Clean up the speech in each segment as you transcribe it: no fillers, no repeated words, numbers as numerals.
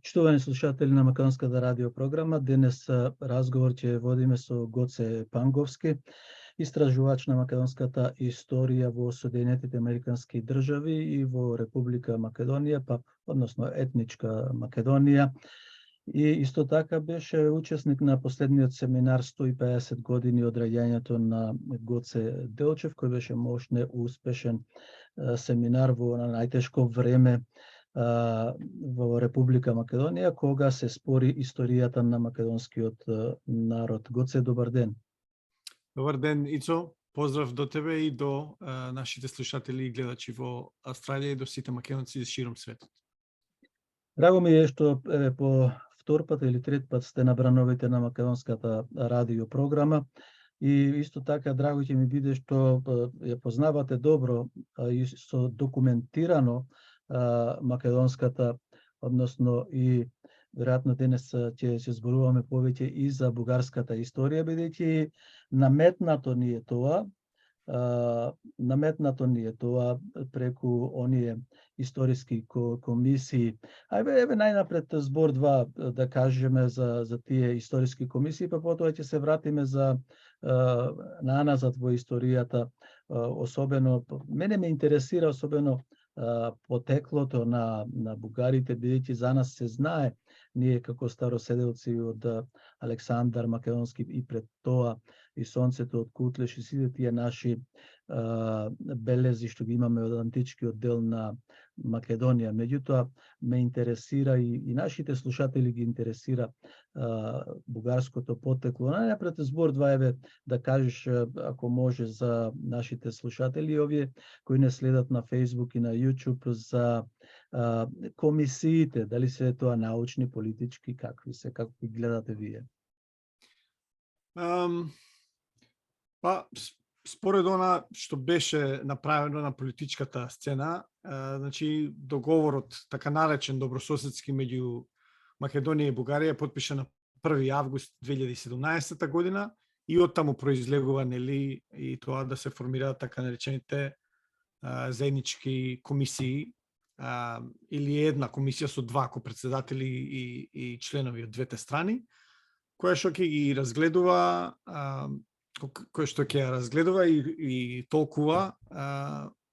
Почитувани слушатели на Македонската радио програма, денес разговор ќе водиме со Гоце Панговски, истражувач на македонската историја во Соединетите Американски држави и во Република Македонија, односно етничка Македонија. И исто така беше учесник на последниот семинар 150 години од раѓањето на Гоце Делчев, кој беше мощне успешен семинар во најтешко време во Република Македонија, кога се спори историјата на македонскиот народ. Гоце, добар ден. Добар ден, Ицо. Поздрав до тебе и до нашите слушатели и гледачи во Австралија и до сите македонци широм светот. Драго ми е што по втор пат или трет пат сте на брановите на Македонската радио програма и исто така драго ќе ми биде што ја познавате добро и со документирано македонската, односно и веројатно денес ќе зборуваме повеќе и за бугарската историја, бидејќи наметнато ни е тоа преку оние историски комисии. Еве најнапред збор два да кажеме за тие историски комисии, па потоа ќе се вратиме наназад во историјата. Особено мене ме интересира особено потеклото на бугарите, бидејќи за нас се знае, ние како староседелци од Александар Македонски и пред тоа и Сонцето од Кутлеш и сите тие наши белези што ги имаме од античкиот дел на Македонија. Меѓутоа ме интересира и нашите слушатели ги интересира бугарското потекло. Најнапред збор два, еве да кажеш ако може за нашите слушатели овие кои не следат на Facebook и на YouTube за комисиите, дали се тоа научни, политички, како ги гледате вие? Според она што беше направено на политичката сцена, значи договорот така наречен добрососедски меѓу Македонија и Бугарија е потпишан на 1 август 2017 година и оттаму произлегува нели и тоа да се формираат така наречените заеднички комисии или една комисија со два председатели и членови од двете страни, која што ќе ги разгледува и толкува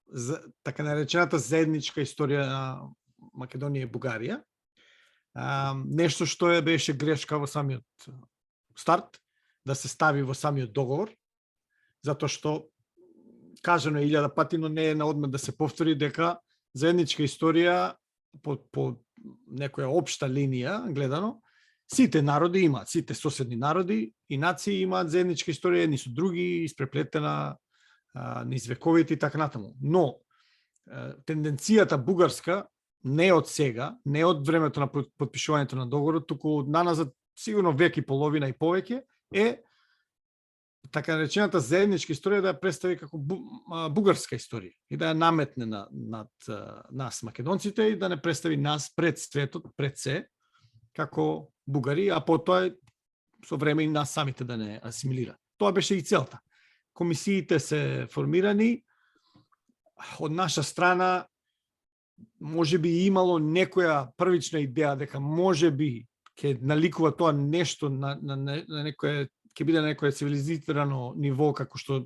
за така наречената заедничка историја на Македонија и Бугарија. Нешто што беше грешка во самиот старт, да се стави во самиот договор, затоа што кажано е 1000 пати, но не е на одмет да се повтори дека заедничка историја по некоја општа линија гледано, сите народи имаат, сите соседни народи и нации имаат заедничка историја едни со други, испреплетена низ вековите и така натаму. Но тенденцијата бугарска не од сега, не од времето на потпишувањето на договорот, туку од наназад сигурно век и половина и повеќе е така наречената заедничка историја да ја представи како бугарска историја и да ја наметне над нас македонците и да не представи нас пред светот, пред се, како бугари, а потоа со време и нас самите да не асимилира. Тоа беше и целта. Комисиите се формирани, од наша страна може би имало некоја првична идеја дека може би ќе наликува тоа нешто на некоја, ќе биде на некој цивилизирано ниво, како што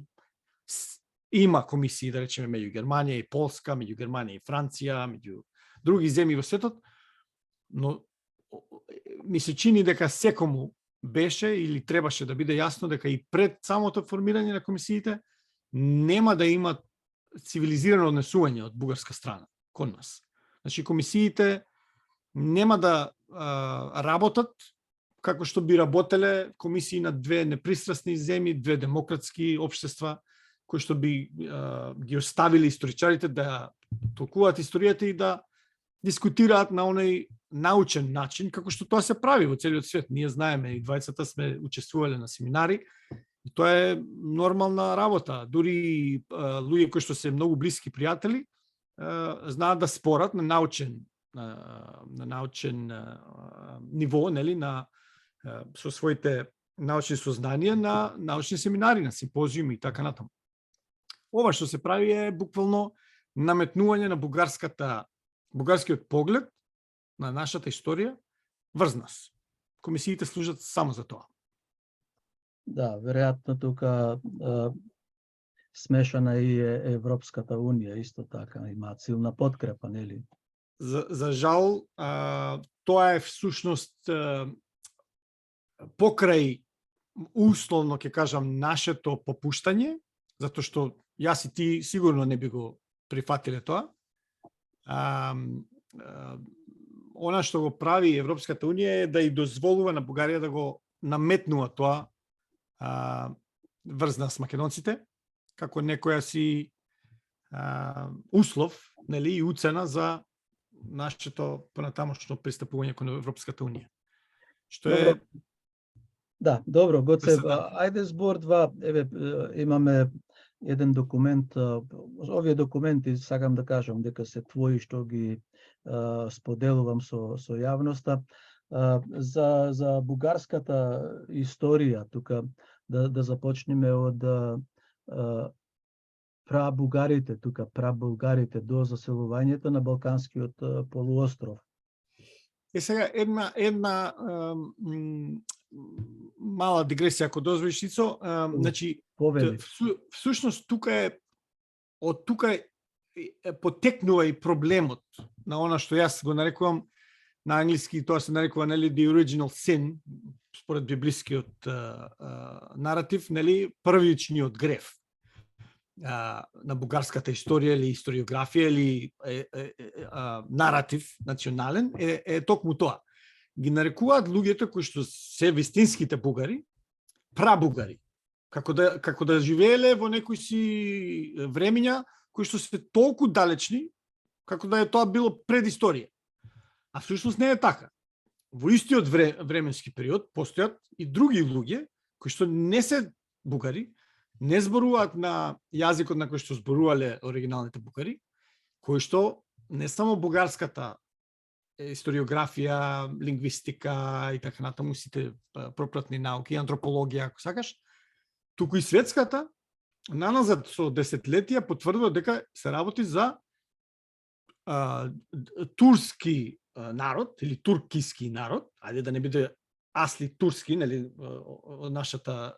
има комисии, да речеме, меѓу Германија и Полска, меѓу Германија и Франција, меѓу други земји во светот, но ми се чини дека секому беше или требаше да биде јасно дека и пред самото формирање на комисиите нема да има цивилизирано однесување од бугарска страна кон нас. Значи комисиите нема да работат како што би работеле комисии на две непристрасни земји, две демократски општества, кои што би ги оставили историчарите да толкуваат историјата и да дискутираат на оној научен начин, како што тоа се прави во целиот свет. Ние знаеме, и двајцата сме учествувале на семинари, и тоа е нормална работа. Дури луѓе кои што се многу блиски пријатели, знаат да спорат на научен ниво, нели, со своите научни сознанија на научни семинари, на симпозиуми и така натаму. Ова што се прави е буквално наметнување на бугарскиот поглед на нашата историја врз нас. Комисиите служат само за тоа. Да, веројатно тука смешана и е Европската унија, исто така, има силна подкрепа, нели? За жал, тоа е всушност покрај условно ќе кажам нашето попуштање, затоа што јас и ти сигурно не би го прифатиле тоа. Она што го прави Европската унија е да и дозволува на Бугарија да го наметнува тоа врз нас македонците, како некоја си услов, нели, и уцена за нашето понатамошно пристапување кон Европската унија. Што е Добро. Да, добро, Гоце, Преседан. ајде збор два, еве имаме еден документ, овие документи сакам да кажам дека се твои што ги споделувам со јавноста, за бугарската историја тука да започнеме од прабугарите тука, прабулгарите до заселувањето на Балканскиот полуостров. сега една мала дигресија, ако дозволиш, Ицо. Значи, Повели. всушност тука е од тука потекнува и проблемот на она што јас го нарекувам на англиски, тоа се нарекува, нели, the original sin, според библискиот наратив, нели, првичниот грев на бугарската историја или историографија или наратив национален е токму тоа. Ги нарекуваат луѓето кои што се вистинските бугари, прабугари, како да живееле во некои си времиња кои што се толку далечни, како да е тоа било предисторија. А всушност не е така. Во истиот временски период постојат и други луѓе кои што не се бугари, не зборуваат на јазикот на кој што зборувале оригиналните бугари, кои што не само бугарската историографија, лингвистика и така натаму, сите пропратни науки, антропологија, ако сакаш, туку и светската, наназад со десетлетија потврдува дека се работи за турски народ или туркиски народ, ајде да не биде асли турски, нели, од нашата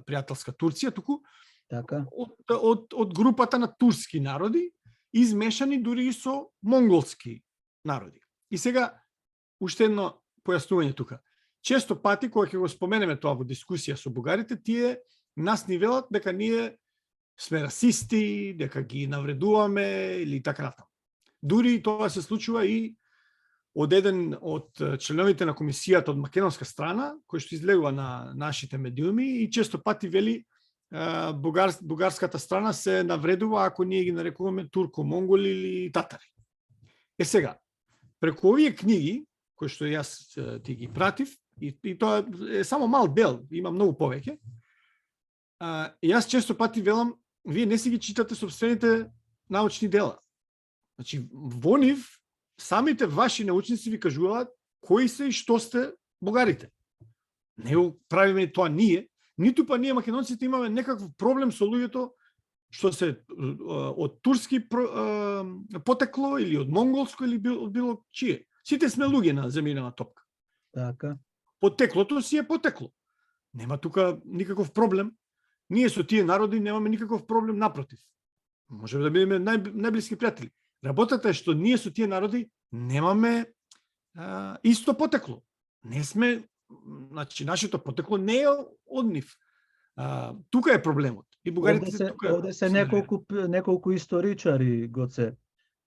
пријателска Турција, туку Така. од групата на турски народи, измешани дури и со монголски народи. И сега, уште едно појаснување тука. Често пати, кога ќе го споменеме тоа во дискусија со бугарите, тие нас ни велат дека ние сме расисти, дека ги навредуваме или така натаму. Дури тоа се случува и од еден од членовите на комисијата од македонска страна, кој што излегува на нашите медиуми и често пати вели бугарската страна се навредува ако ние ги нарекуваме турко-монголи или татари. Сега, преку овие книги, кои што јас ти ги пратив, и тоа е само мал дел, има многу повеќе, јас често пати велам, вие не си ги читате собствените научни дела. Значи, во нив, самите ваши научници ви кажуваат кои се и што сте бугарите. Не го правиме тоа ние, ниту па ние македонците имаме некаков проблем со луѓето што се од турски потекло или од монголско или од било чие. Сите сме луѓе на земјинава топка. Така. Потеклото си е потекло. Нема тука никаков проблем. Ние со тие народи немаме никаков проблем, напротив. Можеме да бидеме најблиски пријатели. Работата е што ние со тие народи немаме исто потекло. Не сме, значи нашето потекло не е од нив. Тука е проблемот. И бугарите овде се неколку историчари, Гоце,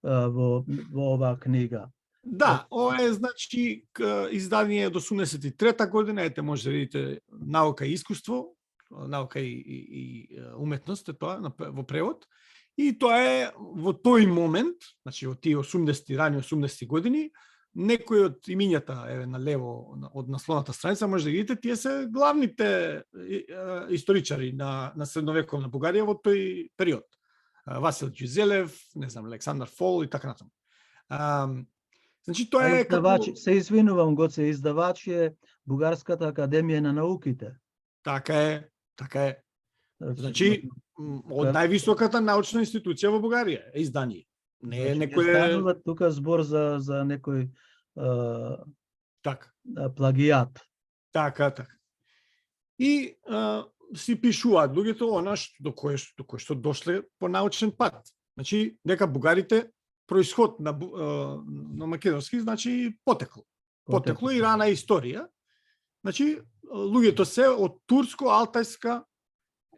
во оваа книга. Да, ова е, значи, издание од 83-та година, ете може да видите наука и искуство, наука и уметност е тоа во превод. И тоа е во тој момент, значи во тие 80-ти, рани 80-ти години, некои од имињата еве на лево од насловната страница може да видите, тие се главните историчари на средновековна Бугарија во тој период. Васил Ѓузелев, не знам, Александар Фол и така натаму. Значи тоа е како... Се извинувам, Гоце, издавач е Бугарската академија на науките. Така е, така е. Значи, од највисоката научна институција во Бугарија е издание. Не е некој... Станува тука збор за некој Така. плагијат. Така. И си пишуваат луѓето она до кое што дошле по научен пат. Значи, дека бугарите происход на македонски значи потекло и рана историја. Значи, луѓето се од турско-алтајска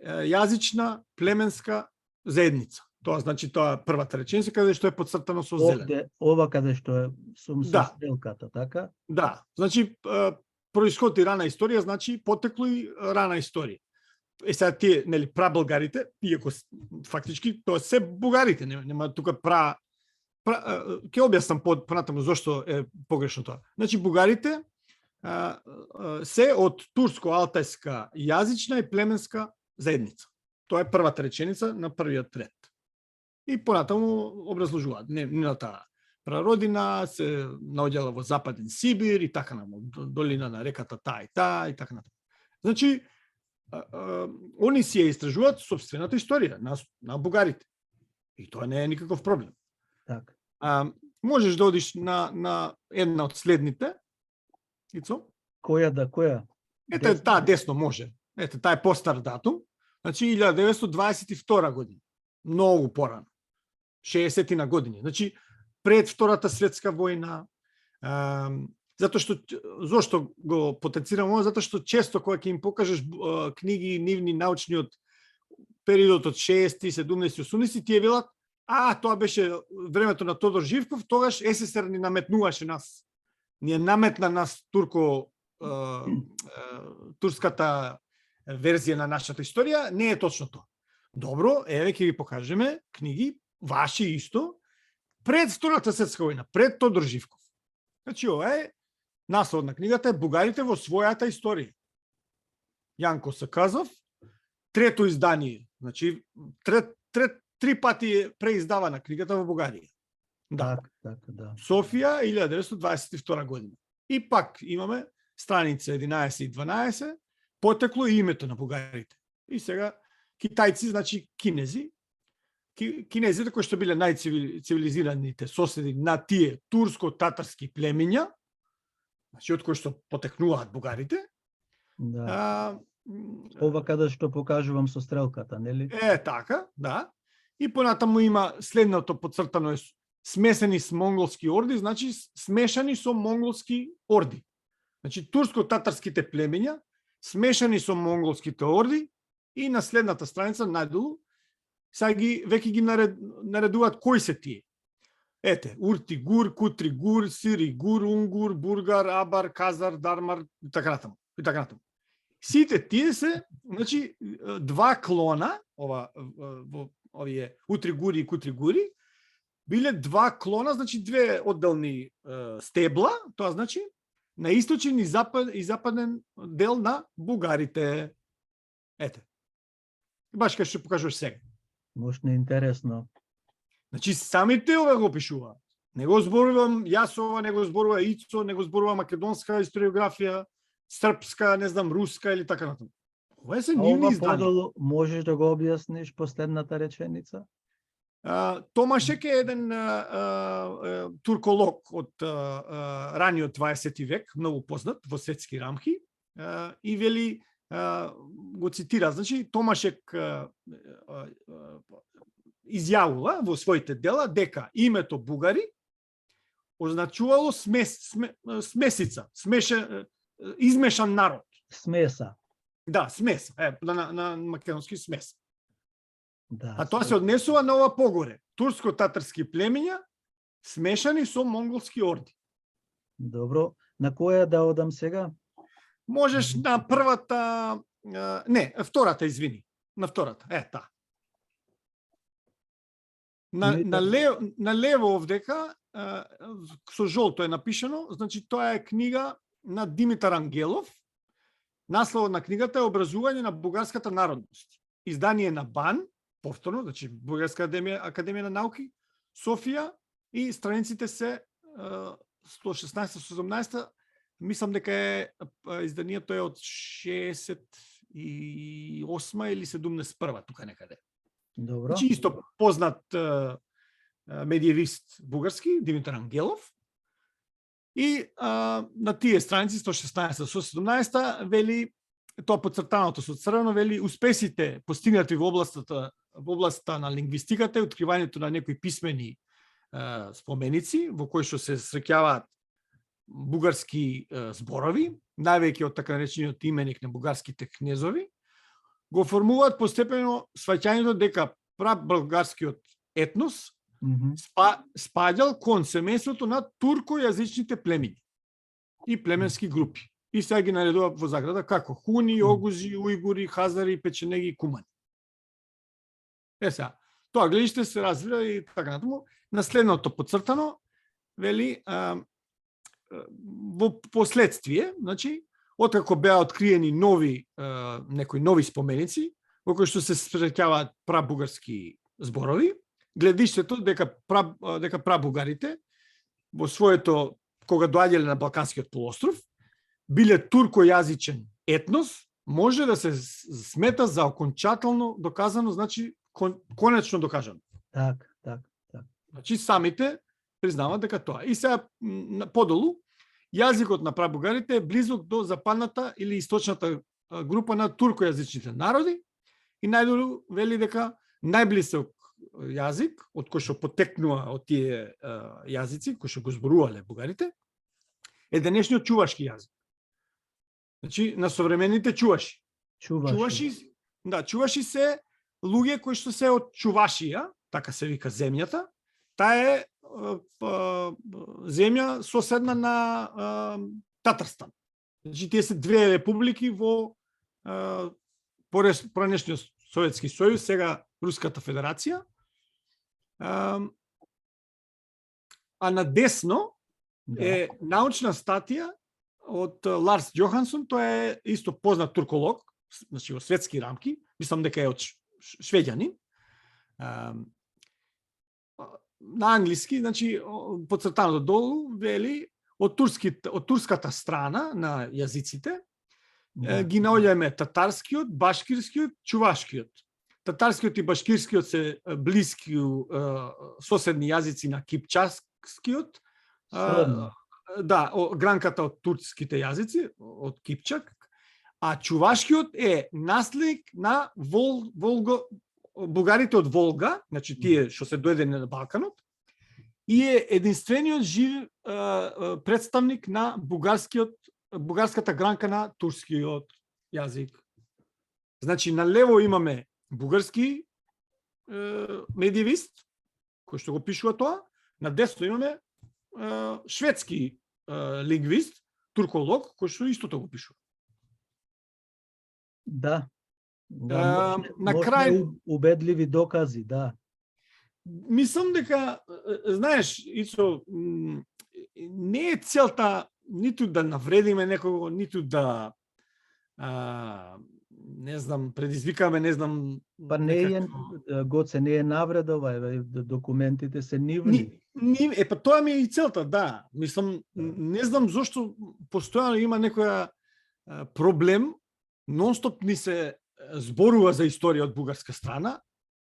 јазична племенска заедница. Тоа значи тоа првата реченица каде што е подцртано со зелено. Ова каде што е со стрелката, така? Да, значи происход и рана историја значи потекло и рана историја. Сега тие, нели, прабулгарите, иако фактички тоа се бугарите, нема тука ќе објаснам понатаму зошто е погрешно тоа. Значи бугарите се од турско-алтајска јазична и племенска заедница. Тоа е првата реченица на првиот ред. И понатаму образложуваат нивната прародина се наоѓала во западен Сибир и така наму, долина на реката таа и така натаму. Значи они си ја истражуваат сопствената историја на бугарите. И тоа не е никаков проблем. Так. Можеш да одиш на една од следните. Ицо? Која? Ете, таа десно може. Ете, таа е постар датум. Значи 1922 година. Многу порано. 60-ти на години. Значи пред Втората светска војна. Зошто го потенцирам ова? Затоа што често кога ќе им покажеш книги нивни научни од периодот од 60-ти, 70-ти, 80-ти, тие велат, тоа беше времето на Тодор Живков, тогаш СССР ни наметнуваше нас. Ни наметна нас турската верзија на нашата историја. Не е точно тоа. Добро, еве ќе ви покажеме книги, ваши исто, пред Втората светска војна, пред Тодор Живков. Значи, ова е наслов на книгата е Бугарите во својата историја. Јанко Саказов, трето издание, значи три пати е преиздавана книгата во Бугарија. Да. Да. Софија, 1922 година. И пак имаме страница 11 и 12, потекло и името на бугарите. И сега китајци, значи кинези, кинезите кои што биле најцивилизираните соседи на тие турско-татарски племиња, значи од кои што потекнуваат бугарите. Да. Ова каде што покажувам со стрелката, нели? Така, да. И понатаму има следното подцртано е смесени с монголски орди, значи смешани со монголски орди. Значи турско-татарските племиња смешани со монголските орди и на следната страница најдолу сега веќе ги наредуваат кои се тие. Ете, Урти Гур, Кутри Гур, Сири Гур, Унгур, Бургар, Абар, Казар, Дармар и така натаму. Сите тие се, значи, два клона, овие Утри Гури и Кутри Гури, биле два клона, значи две одделни стебла, тоа значи на источен и западен дел на бугарите. Ете. Баш кај што покажуваш сега. Мощно интересно. Значи самите ова го пишуваат. Не го зборувам јас ова, не го зборува Ицо, не го зборува македонска историографија, српска, не знам, руска или така натаму. Ова се нивни изданија. Подолу можеш да го објасниш последната реченица? Томашек е еден турколог од раниот 20 век, многу познат во светски рамки, и вели, го цитира, значи Томашек изјавува во своите дела дека името бугари означувало смесица, измешан народ. Смеса. Да, смеса, на македонски смеса. Да, а тоа се однесува на ова погоре. Турско-татарски племиња смешани со монголски орди. Добро, на која да одам сега? Можеш на првата, втората, извини. На втората, таа. На лево овдека, со жолто е напишано, значи тоа е книга на Димитар Ангелов. Насловот на книгата е Образување на бугарската народност. Издание на БАН, повторно, значи Бугарска академија на науки, Софија, и страниците се 116-117, мислам дека е изданието е од 68 или 71 тука некаде. Добро. Значи исто познат медиевист бугарски, Димитар Ангелов. И на тие страници 116-117 вели тоа подцртаното со црвено вели успесите постигнати во областта на лингвистиката и откривањето на некои писмени споменици во кои што се среќаваат бугарски зборови, највеќе од така наречениот именик на бугарските кнезови, го формуваат постепено сваќањето дека прабулгарскиот етнос спаѓал кон семејството на туркојазичните племиња и племенски групи. И сега ги наредува во заграда како хуни, огузи, ујгури, хазари, печенеги и кумани. Сега, тоа гледиште се развива и така натаму. На следното подцртано вели во последствие, значи, откако беа откриени некои нови споменици во кои што се среќаваат прабугарски зборови, гледиштето дека прабугарите во своето, кога доаѓале на Балканскиот полуостров, биле туркојазичен етнос, може да се смета за окончателно доказано, значи конечно докажано. Так. Значи самите признаваат дека тоа. И сега подолу, јазикот на прабугарите е близок до западната или источната група на туркојазичните народи и најдолу вели дека најблисок јазик, од кој што потекнува од тие јазици, кои што го зборувале бугарите, е денешниот чувашки јазик. Значи, на современите чуваши. Чуваши се луѓе кои што се од Чувашија, така се вика земјата. Таа е земја соседна на Татарстан. Значи, тие се две републики во поранешниот Советски сојуз, сега Руската федерација. А на десно е научна статија од Ларс Јохансон, тој е исто познат турколог, значи во светски рамки, мислам дека е од швеѓанин. На англиски, значи подцртано долу вели од турската страна на јазиците ги наоѓаме татарскиот, башкирскиот, чувашкиот. Татарскиот и башкирскиот се блиски соседни јазици на кипчакскиот. Гранката од турските јазици, од Кипчак, а чувашкиот е наследник на бугарите од Волга, значи тие што се доедени на Балканот, и е единствениот жив представник на бугарската гранка на турскиот јазик. Значи, налево имаме бугарски медиевист, кој што го пишува тоа, на десно имаме шведски лингвист, турколог, кој што истото го пишува. Да. На крај убедливи докази, да. Мислам дека, знаеш, Ицо, не е целта ниту да навредиме некого, ниту да не знам, предизвикаме, не знам... Па не е, Гоце, не е навредова, документите се нивни. Па тоа ми е и целта, да. Мислам, не знам зошто постојано има некоја проблем, нонстоп ни се зборува за историја од бугарска страна,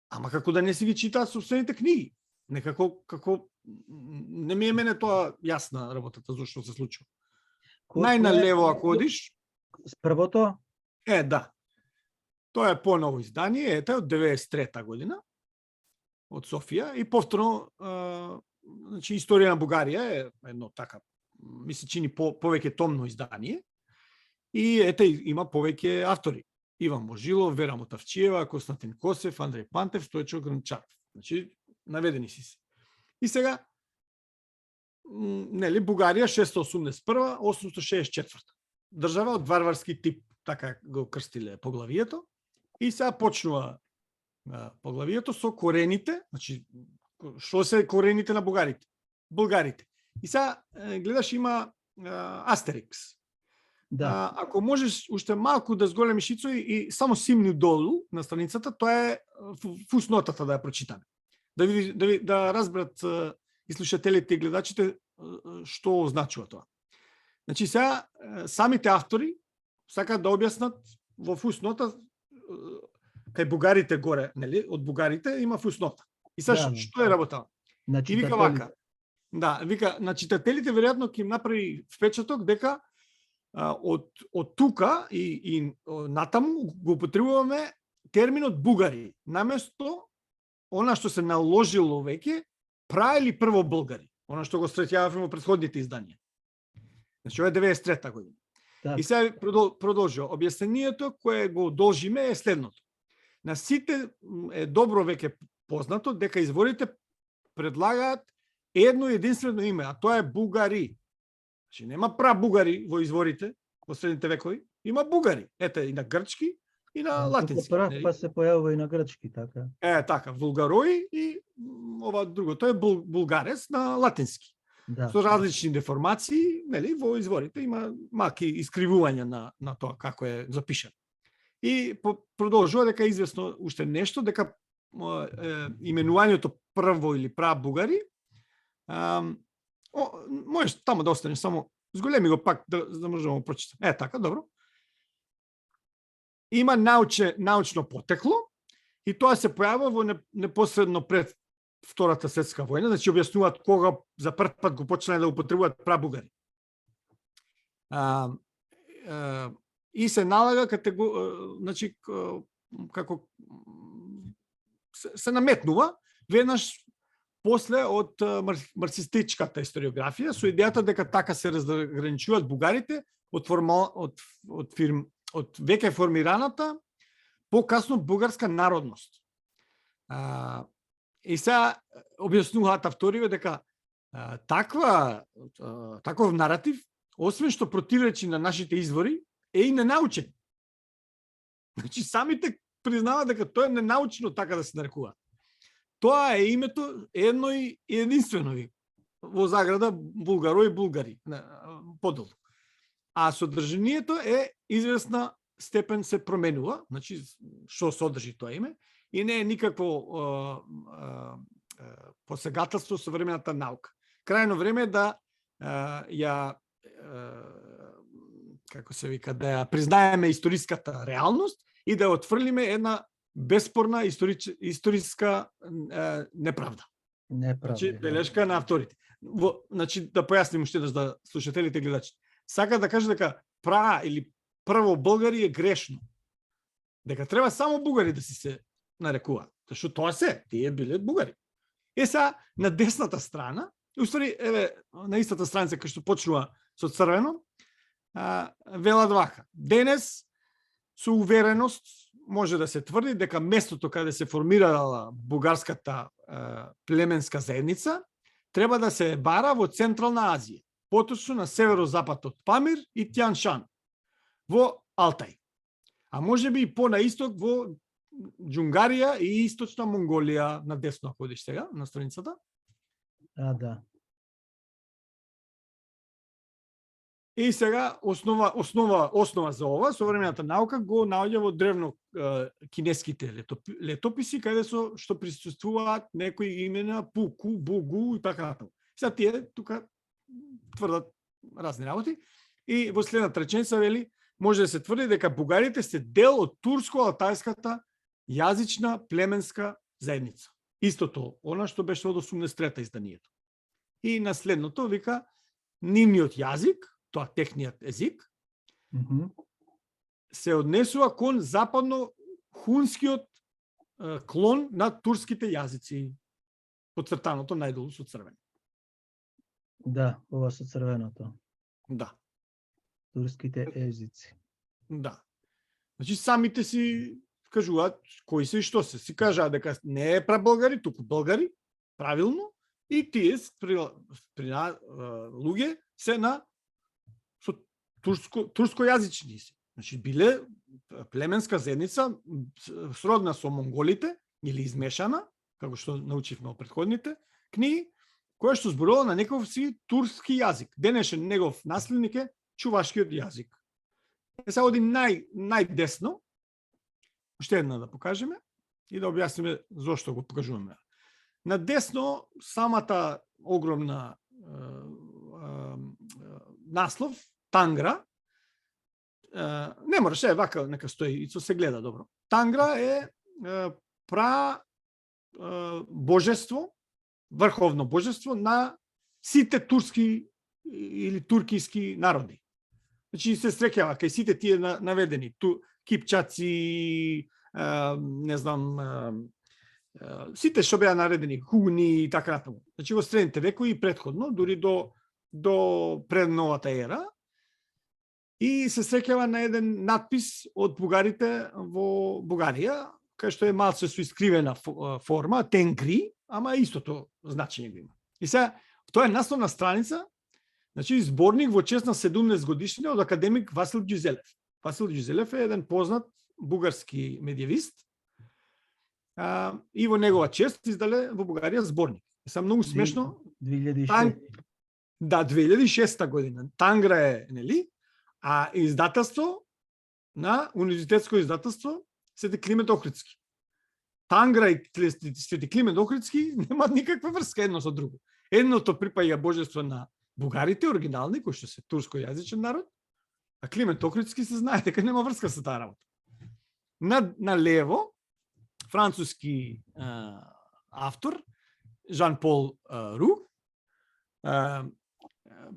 ама како да не си ги читаат собствените книги. Некако, не ми е мене тоа јасна работата зашто се случува. Најналево ако одиш... Првото? Да. Тоа е поново издание, ете, од 93 година, од Софија, и повторно, значи, Историја на Бугарија е едно така, ми се чини повеќе томно издание, и ете, има повеќе автори. Иван Можилов, Вера Мотавчиева, Константин Косев, Андреј Пантев, Стојчо Гранчаров. Значи, наведени си се. И сега, нели, Бугарија 681-864. Држава од варварски тип, така го крстиле поглавието. И сега почнува поглавието со корените, значи, што се корените на булгарите. И сега, гледаш, има Астерикс. Да. Ако можеш уште малку да зголемиш Ицо и само симни долу на страницата, тоа е фуснотата да ја прочитаме. Да разберат и слушателите и гледачите што означува тоа. Значи сега самите автори сакаат да објаснат во фуснота кај бугарите горе, нели? Од бугарите има фуснота. И сега што е работа? Значи, и вика вака. Да, вика, на читателите веројатно ќе им направи впечаток дека од тука и натаму го употребуваме терминот бугари, наместо она што се наложило веќе или прво българи, она што го среќававме во претходните изданија. Значи, ова е 93-та година. Так. И сега продолжува. Објаснението кое го должиме е следното. На сите е добро веќе познато дека изворите предлагаат едно единствено име, а тоа е бугари. Значи, нема прабугари во изворите во средните векови, има бугари. Ете, и на грчки, и на латински. Па се појавува и на грчки, така. Така, вулгарои и ова друго, тоа е булгарес на латински. Да. Со различни деформации, нели, во изворите има малки искривувања на тоа како е запишано. И продолжува дека е известно уште нешто, дека именувањето прво или прабугари, можеш тамо да останеш, само зголеми го пак да можеме да прочитам. Така, добро. Има научно потекло и тоа се појавува во непосредно пред Втората светска војна, значи објаснуваат кога за прв пат го почнале да употребуваат прабугари. И се налага значи како се наметнува веднаш после од марксистичката историографија со идејата дека така се разграничуваат бугарите од веќе формираната покасно бугарска народност. И сега објаснуваат авторите дека таков наратив, освен што противречи на нашите извори, е и ненаучен. Значи самите признаваат дека тоа е ненаучно така да се нарекува. Тоа е името едно и единствено во заграда булгарои булгари подолу. А содржинието е известна степен се променува, значи што содржи тоа име, и не е никакво посегателство со современата наука. Крајно време е да како се вика, да ја признаеме историската реалност и да отфрлиме една беспорна историска неправда. Значи, белешка на авторите. Значи, да појасним уште да слушателите и гледачите. Сака да каже дека или прво българи е грешно. Дека треба само бугари да си се нарекуваат. Зашто тоа се, тие биле бугари. Сега, на десната страна, уствари, на истата страница кај што почнува со црвено, велат вака. Денес, со увереност, може да се тврди дека местото каде се формирала бугарската племенска заедница треба да се бара во Централна Азија, поточно на северозапад од Памир и Тјан-Шан, во Алтай. А може би и по на исток во Џунгарија и источна Монголија, на десно, ако одиш сега, на страницата. Да. И сега основа за ова, современата наука го наоѓа во древно кинеските летописи, каде што присуствуваат некои имена Пуку, Бугу и така натаму. Сега тие тука тврдат разни работи и во следната реченица вели може да се тврди дека бугарите се дел од турско-алтајската јазична племенска заедница. Истото, она што беше од 83-та изданието. И на следното вика нивниот јазик, тоа техниот език, се однесува кон западно-хунскиот клон на турските јазици, подцртаното најдолу со црвено. Да, ова со црвеното. Да. Турските езици. Да. Значи самите си кажуваат кои се и што се. Си кажаат дека не е прабългари, туку българи, правилно, и тие луѓе се на турскојазични си. Значи биле племенска заедница сродна со монголите или измешана, како што научивме од претходните книги, која што зборува на некој си турски јазик. Денешен негов наследник е чувашкиот јазик. Сега оди најдесно, уште една да покажеме и да објасниме зошто го покажуваме. На десно самата огромна наслов Тангра, не мораше, вака нека стои, и се гледа добро. Тангра е божество, врховно божество на сите турски или туркиски народи. Значи се среќава кај сите тие наведени, кипчаци, не знам, сите што беа наредени, хуни и така натаму. Значи во средните векови и претходно, дури до пред новата ера, и се среќава на еден надпис од бугарите во Бугарија, кај што е малце со искривена форма, Тенгри, ама истото значење го има. И сега, тоа е насловна страница, значи зборник во чест на 17 годишнина од академик Васил Ѓузелев. Васил Ѓузелев е еден познат бугарски медиевист, и во негова чест издале во Бугарија зборник. Са многу смешно. 2006. Да, 2006 година. Тангра е, нели? А издателство на универзитетско издателство Свети Климент Охридски. Тангра и Свети Климент Охридски немаат никаква врска едно со друго. Едното припаѓа божество на бугарите, оригинални, кои што се турско-јазичен народ, а Климент Охридски се знае дека нема врска со таа работа. На лево, француски автор, Жан-Пол Ру,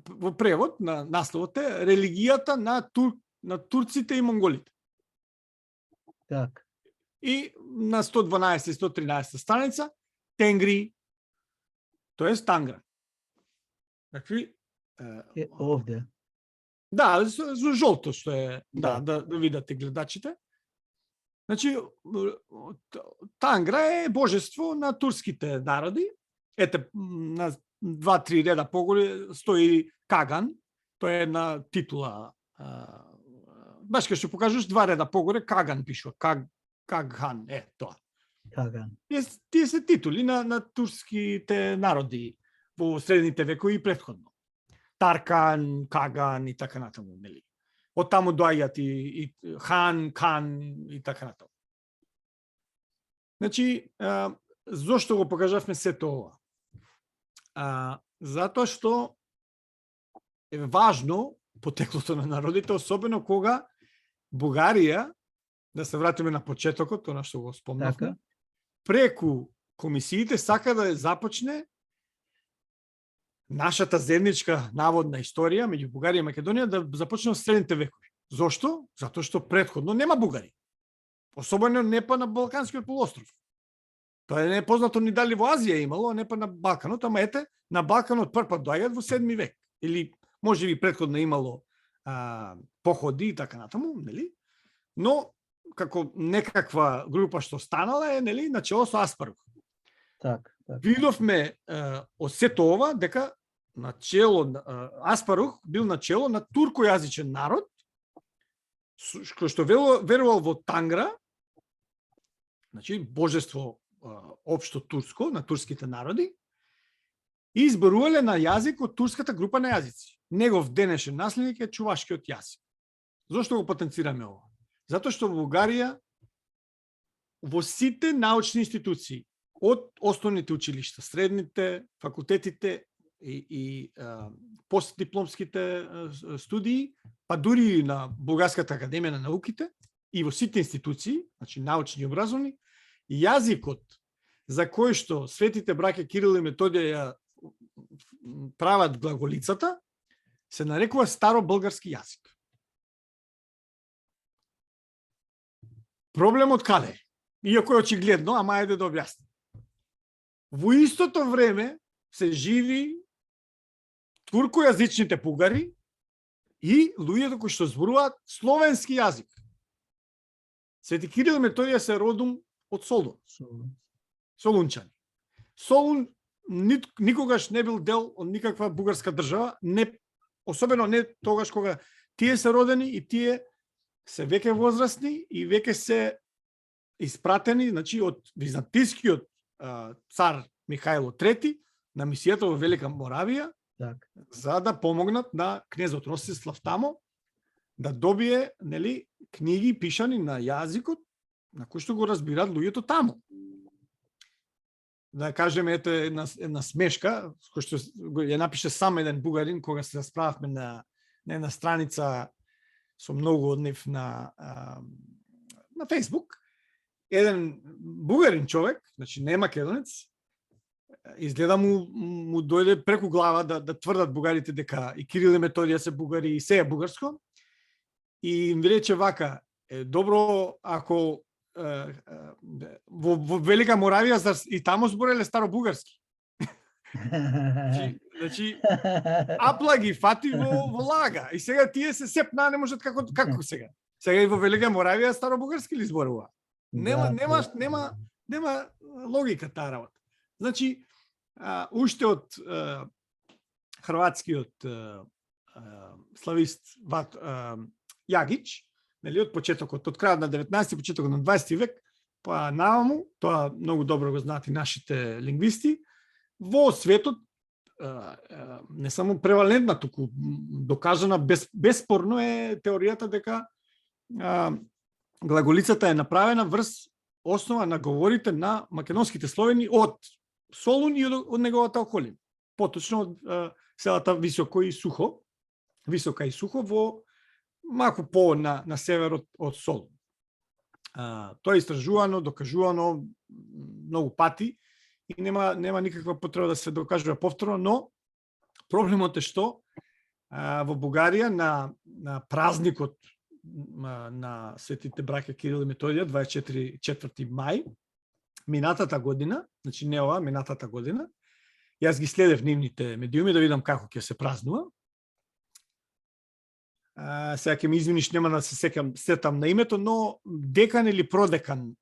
во превод на насловот е Религијата на турците и монголите. Так. И на 112 и 113 страница Тенгри, тоест Тангра. Значи Овде. да, со жолто што е, да видите гледачите. Значи, Тангра е божество на турските народи. Ете, на 2-3 реда погоре стои Каган, тоа е една титула. Баш кај што покажеш 2 реда погоре, Каган пишува, Каган, тоа. Каган. Тие се титули на турските народи во средните векови и претходно. Таркан, Каган и така натаму, нели? Од таму доаѓаат и Хан, Кан и така натаму. Значи, зошто го покажавме сето ова? Затоа што е важно потеклото на народите, особено кога Бугарија, да се вратиме на почетокот, тоа што го спомнавме, преку комисиите сака да започне нашата заедничка наводна историја меѓу Бугарија и Македонија да започне во средните векови. Зошто? Затоа што претходно нема бугари. Особено не па на Балканскиот полуостров. Тоа не е познато ни дали во Азија имало, а не па на Балканот, ама ете, на Балканот прв пат доаѓаат во 7 век. Или може би претходно имало походи и така натаму, нели? Но како некаква група што станала е, нели, начело со Аспарух. Так. Видовме од сето ова дека Аспарух бил начело на туркојазичен народ кој што верувал во Тангра, значи божество општо турско на турските народи, и изборувале на јазик од турската група на јазици. Негов денешен наследник е чувашкиот јазик. Зошто го потенцираме ова? Затоа што во Бугарија во сите научни институции, од основните училишта, средните, факултетите и постдипломските студии, па дури и на Бугарската академија на науките, и во сите институции, значи научни и образовни, јазикот за кој што светите браќа Кирил и Методија прават глаголицата, се нарекува старобулгарски јазик. Проблемот каде е? Иако е очигледно, ама ајде да објасним. Во истото време се живи туркојазичните бугари и луѓето кои што зборуваат словенски јазик. Свети Кирил и Методија се родум од Солун. Солунчани. Солун никогаш не бил дел од никаква бугарска држава, особено не тогаш кога тие се родени и тие се веќе возрастни и веќе се испратени, значи од византискиот цар Михајло III на мисијата во Велика Моравија, Так. за да помогнат на кнезот Ростислав тамо да добие, нели, книги пишани на јазикот на кој што го разбираат луѓето тамо. Да кажеме, ето една смешка, кој што ја напише сам еден бугарин кога се расправавме на една страница со многу од нив на Facebook. Еден бугарин човек, значи не македонец, изгледа му дојде преку глава да тврдат бугарите дека и Кирил и Методија се бугари и се е бугарско. И им рече вака, добро ако во Велика Моравија и тамо збореле старобугарски. Значи, Апла ги фати во лага. И сега тие се сепна, не можат како сега. Сега и во Велика Моравија старобугарски ли зборува? Нема логика таа работа. Значи, уште од хрватскиот славист Јагич, нели, од почетокот, од крајот на 19 почетокот на 20 век, па наваму, тоа многу добро го знаат и нашите лингвисти, во светот не само превалентна, туку докажана беспорно е теоријата дека глаголицата е направена врз основа на говорите на македонските словени од Солун и од неговата околина. Поточно од селата Висока и Сухо во малку на север од Солун. Тоа е истражувано, докажувано многу пати и нема никаква потреба да се докажува повторно, но проблемот е што во Бугарија на празникот на светите браќа Кирил и Методија 24 мај минатата година, значи не ова, минатата година, јас ги следев нивните медиуми да видам како ќе се празнува. Сега ќе ми извиниш, нема да се сетам на името, но декан или продекан,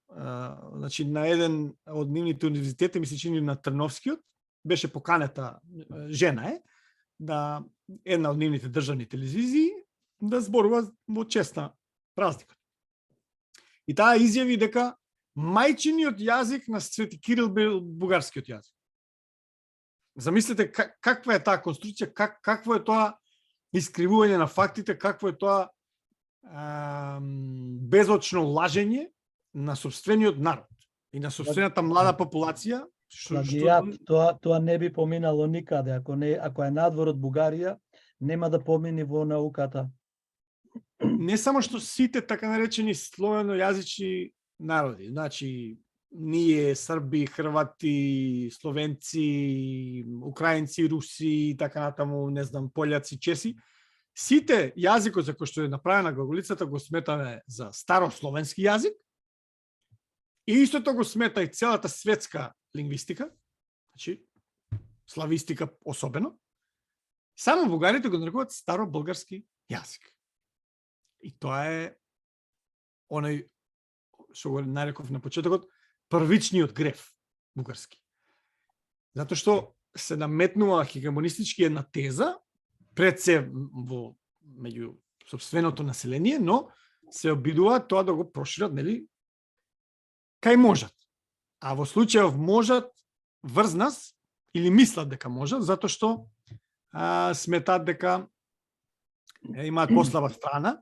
значи на еден од нивните универзитети, ми се чини на Трновскиот, беше поканета, жена е, да една од нивните државни телевизии да зборува во чест на празникот. И таа изјави дека мајчиниот јазик на Свети Кирил бил бугарскиот јазик. Замислете каква е таа конструкција, какво е тоа искривување на фактите, какво е тоа безочно лажење на сопствениот народ и на сопствената млада популација. Тоа не би поминало никаде. Ако е надвор од Бугарија, нема да помини во науката. Не само што сите така наречени словено-јазични народи, значи ние, Срби, Хрвати, Словенци, Украинци, Руси, така натаму, не знам, Пољаци, Чеси, сите јазикот за кој што е направена глаголицата го сметаме за старословенски јазик и истото го смета и целата светска лингвистика, значи славистика особено. Само бугарите го нарекуваат старобулгарски јазик. И тоа е оној што го нареков на почетокот првичниот греф бугарски. Затоа што се наметнува хегемонистички една теза пред се во меѓу сопственото население, но се обидуваат тоа да го прошират, нели, кај можат. А во случајов можат врз нас или мислат дека можат, затоа што сметат дека имаат послаба страна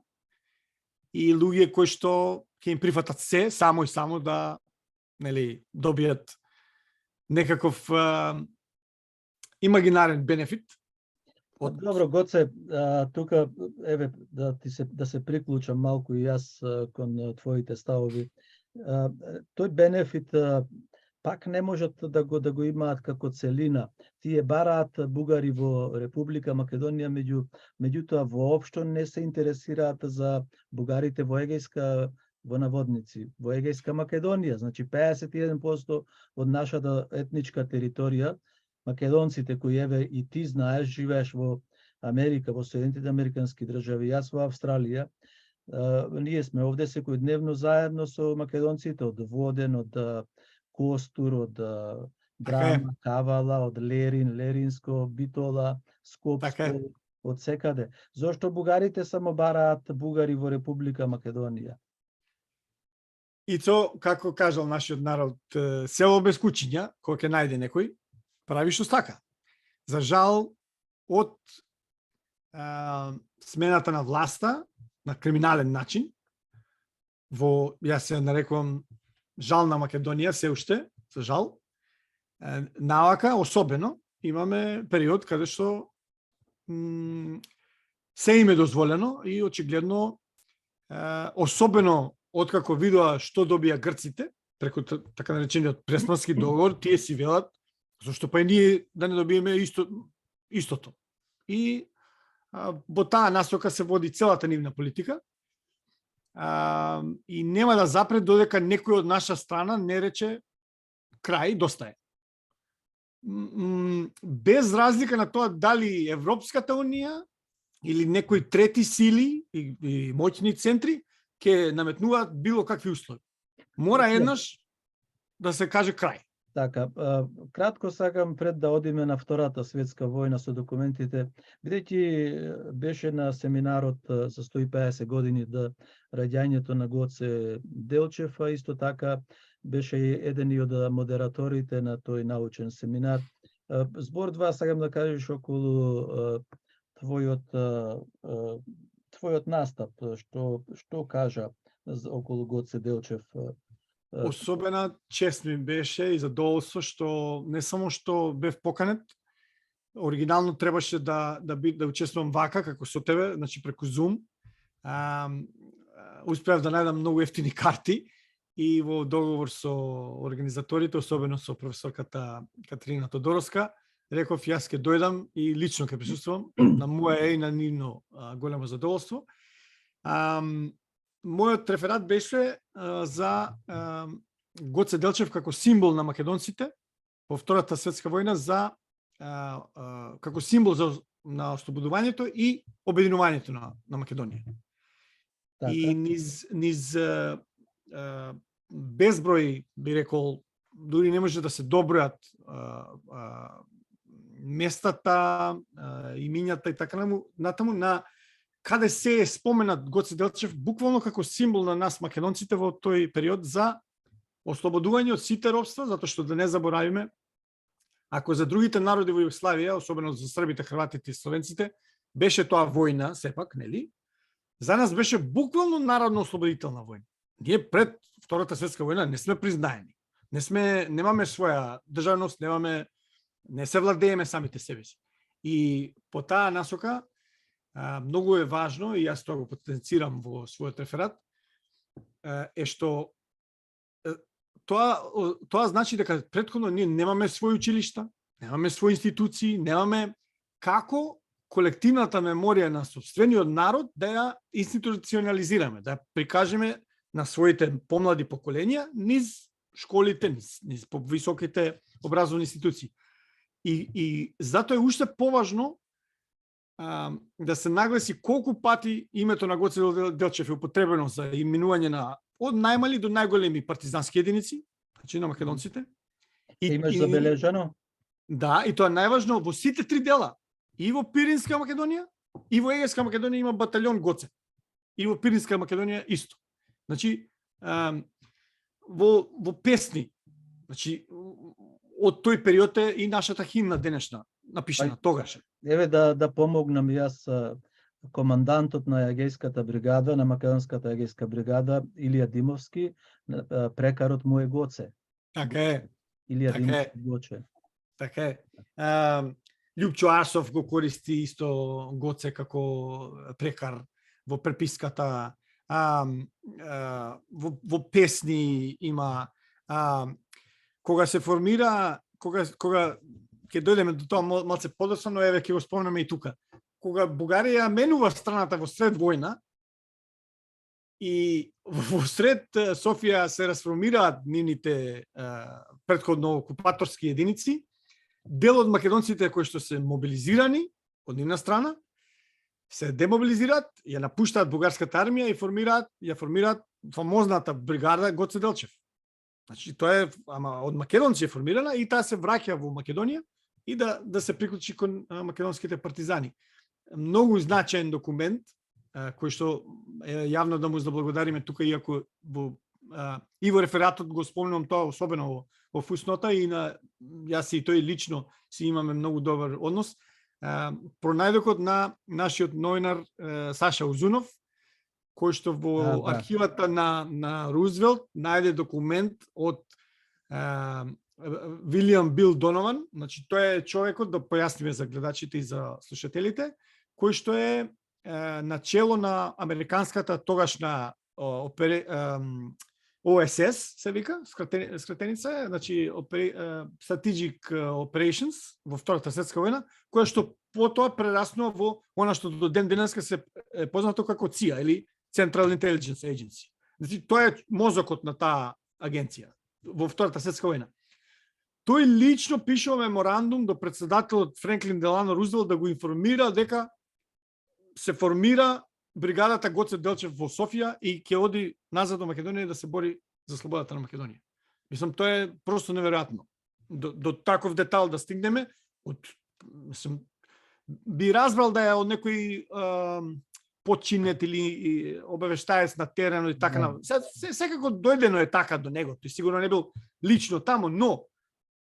и луѓе кои што ќе им прифатат се само и само да, нели, добијат некаков имагинарен бенефит. Добро, Гоце, тука еве да се приклучам малку и јас кон твоите ставови. Тој бенефит пак не можат да го имаат како целина. Тие бараат бугари во Република Македонија, меѓутоа воопшто не се интересираат за бугарите во Егејска, во наводници, во Егејска Македонија. Значи 51% од нашата етничка територија, македонците кои еве и ти знаеш, живееш во Америка, во Соединетите американски држави, јас во Австралија, ние сме овде секојдневно заедно со македонците од Воден, од Костур, од Драма, Кавала, од Лерин, Леринско, Битола, Скопско, од секаде. Зошто бугарите само бараат бугари во Република Македонија? Ицо, како кажал нашиот народ, село без кучиња, кој ќе најде некој, прави што стака. За жал, од смената на власта, на криминален начин, јас се нарекувам жал на Македонија, се уште, за жал, навака, особено, имаме период каде што се им е дозволено и очигледно, особено откако видоа што добија грците, преку така наречениот Преспански договор, тие си велат, Зошто па и ние да не добиеме истото. И во таа насока се води целата нивна политика. И нема да запре додека некој од наша страна не рече крај, доста е. Без разлика на тоа дали Европската унија или некои трети сили и моćни центри ќе наметнуваат било какви услови. Мора еднаш да се каже крај. Така, кратко сакам пред да одиме на Втората светска војна со документите, бидејќи беше на семинарот за 150 години да раѓањето на Гоце Делчев, а исто така беше еден и од модераторите на тој научен семинар. Збор два сакам да кажеш околу твојот настап, што кажа околу Гоце Делчев. Особена чест ми беше и задоволство што не само што бев поканет, оригинално требаше да учествувам вака како со тебе, значи преку Zoom. Успеав да најдам многу ефтини карти и во договор со организаторите, особено со професорката Катерина Тодоровска, реков јас ќе дојдам и лично ќе присуствувам на моја и на нивно големо задоволство. Мојот реферат беше за Гоце Делчев како символ на македонците во Втората светска војна, за како символ на ослободувањето и обединувањето на Македонија. Така. И низ безброј, би рекол, дури не може да се добројат местата, имињата и така натаму на каде се е споменат Гоце Делчев буквално како символ на нас македонците во тој период за ослободување од сите робства, затоа што да не заборавиме, ако за другите народи во Југославија, особено за србите, хрватите и словенците, беше тоа војна, сепак, нели? За нас беше буквално народно-ослободителна војна. Ние пред Втората светска војна не сме признаени. Немаме своја државност, не се владееме самите себе си. И по таа насока многу е важно, и јас тоа го потенцирам во својот реферат, е што тоа значи дека претходно ние немаме своји училишта, немаме своји институции, немаме како колективната меморија на сопствениот народ да ја институционализираме, да ја прикажеме на своите помлади поколенија низ школите, низ високите образовни институции. И затоа е уште поважно да се нагласи колку пати името на Гоце Делчев е употребено за именување на од најмали до најголеми партизански единици, значи на македонците. Имаш забележано? Да, и тоа е најважно во сите три дела. И во Пиринска Македонија, и во Егејска Македонија има батальон Гоце. И во Пиринска Македонија исто. Значи, во песни, значи, од тој период е и нашата химна денешна, напишана тогаш. Еве да помогнам јас, командантот на Егејската бригада, на македонската Егејска бригада, Илија Димовски, прекарот му е Гоце. Така е. Илија Димовски Гоце. Така е. Љупчо Арсов го користи исто Гоце како прекар во преписката. Во песни има. Кога се формира, кога ќе дојдеме до тоа малце подоцна, но еве ќе го спомнеме и тука. Кога Бугарија менува страната во сред војна и во сред Софија се расформираат нивните претходно окупаторски единици, дел од македонците кои што се мобилизирани од нивна страна се демобилизираат, ја напуштаат бугарската армија и ја формираат фамозната бригада Гоце Делчев. Значи тоа е од македонци е формирана и таа се враќа во Македонија и да се приклучи кон македонските партизани. Многу значаен документ кој што е јавно да му заблагодариме тука, иако и во рефератот го спомнувам тоа, особено во фуснota, и јас и тој лично си имаме многу добар однос. Пронајдокот на нашиот новинар Саша Узунов, кој што во архивата на Рузвелт најде документ од Вилијам Бил Донован, значи тој е човекот, да појасниме за гледачите и за слушателите, кој што е начело на американската тогашна ОСС се вика, скратеница е, значи Strategic Operations во Втората светска војна, која што потоа прераснува во она што до ден денеска се е познато како ЦИА или Central Intelligence Agency. Значи тоа е мозокот на таа агенција во Втората светска војна. Тој лично пишува меморандум до председателот Франклин Делано Рузвелт да го информира дека се формира бригадата Гоце Делчев во Софија и ќе оди назад до Македонија да се бори за слободата на Македонија. Мислам, тоа е просто неверојатно. До таков детал да стигнеме, би разбрал да е од некој подчинет или обавештаец на теренот и така. Секако дојдено е така до него. Тој сигурно не бил лично таму, но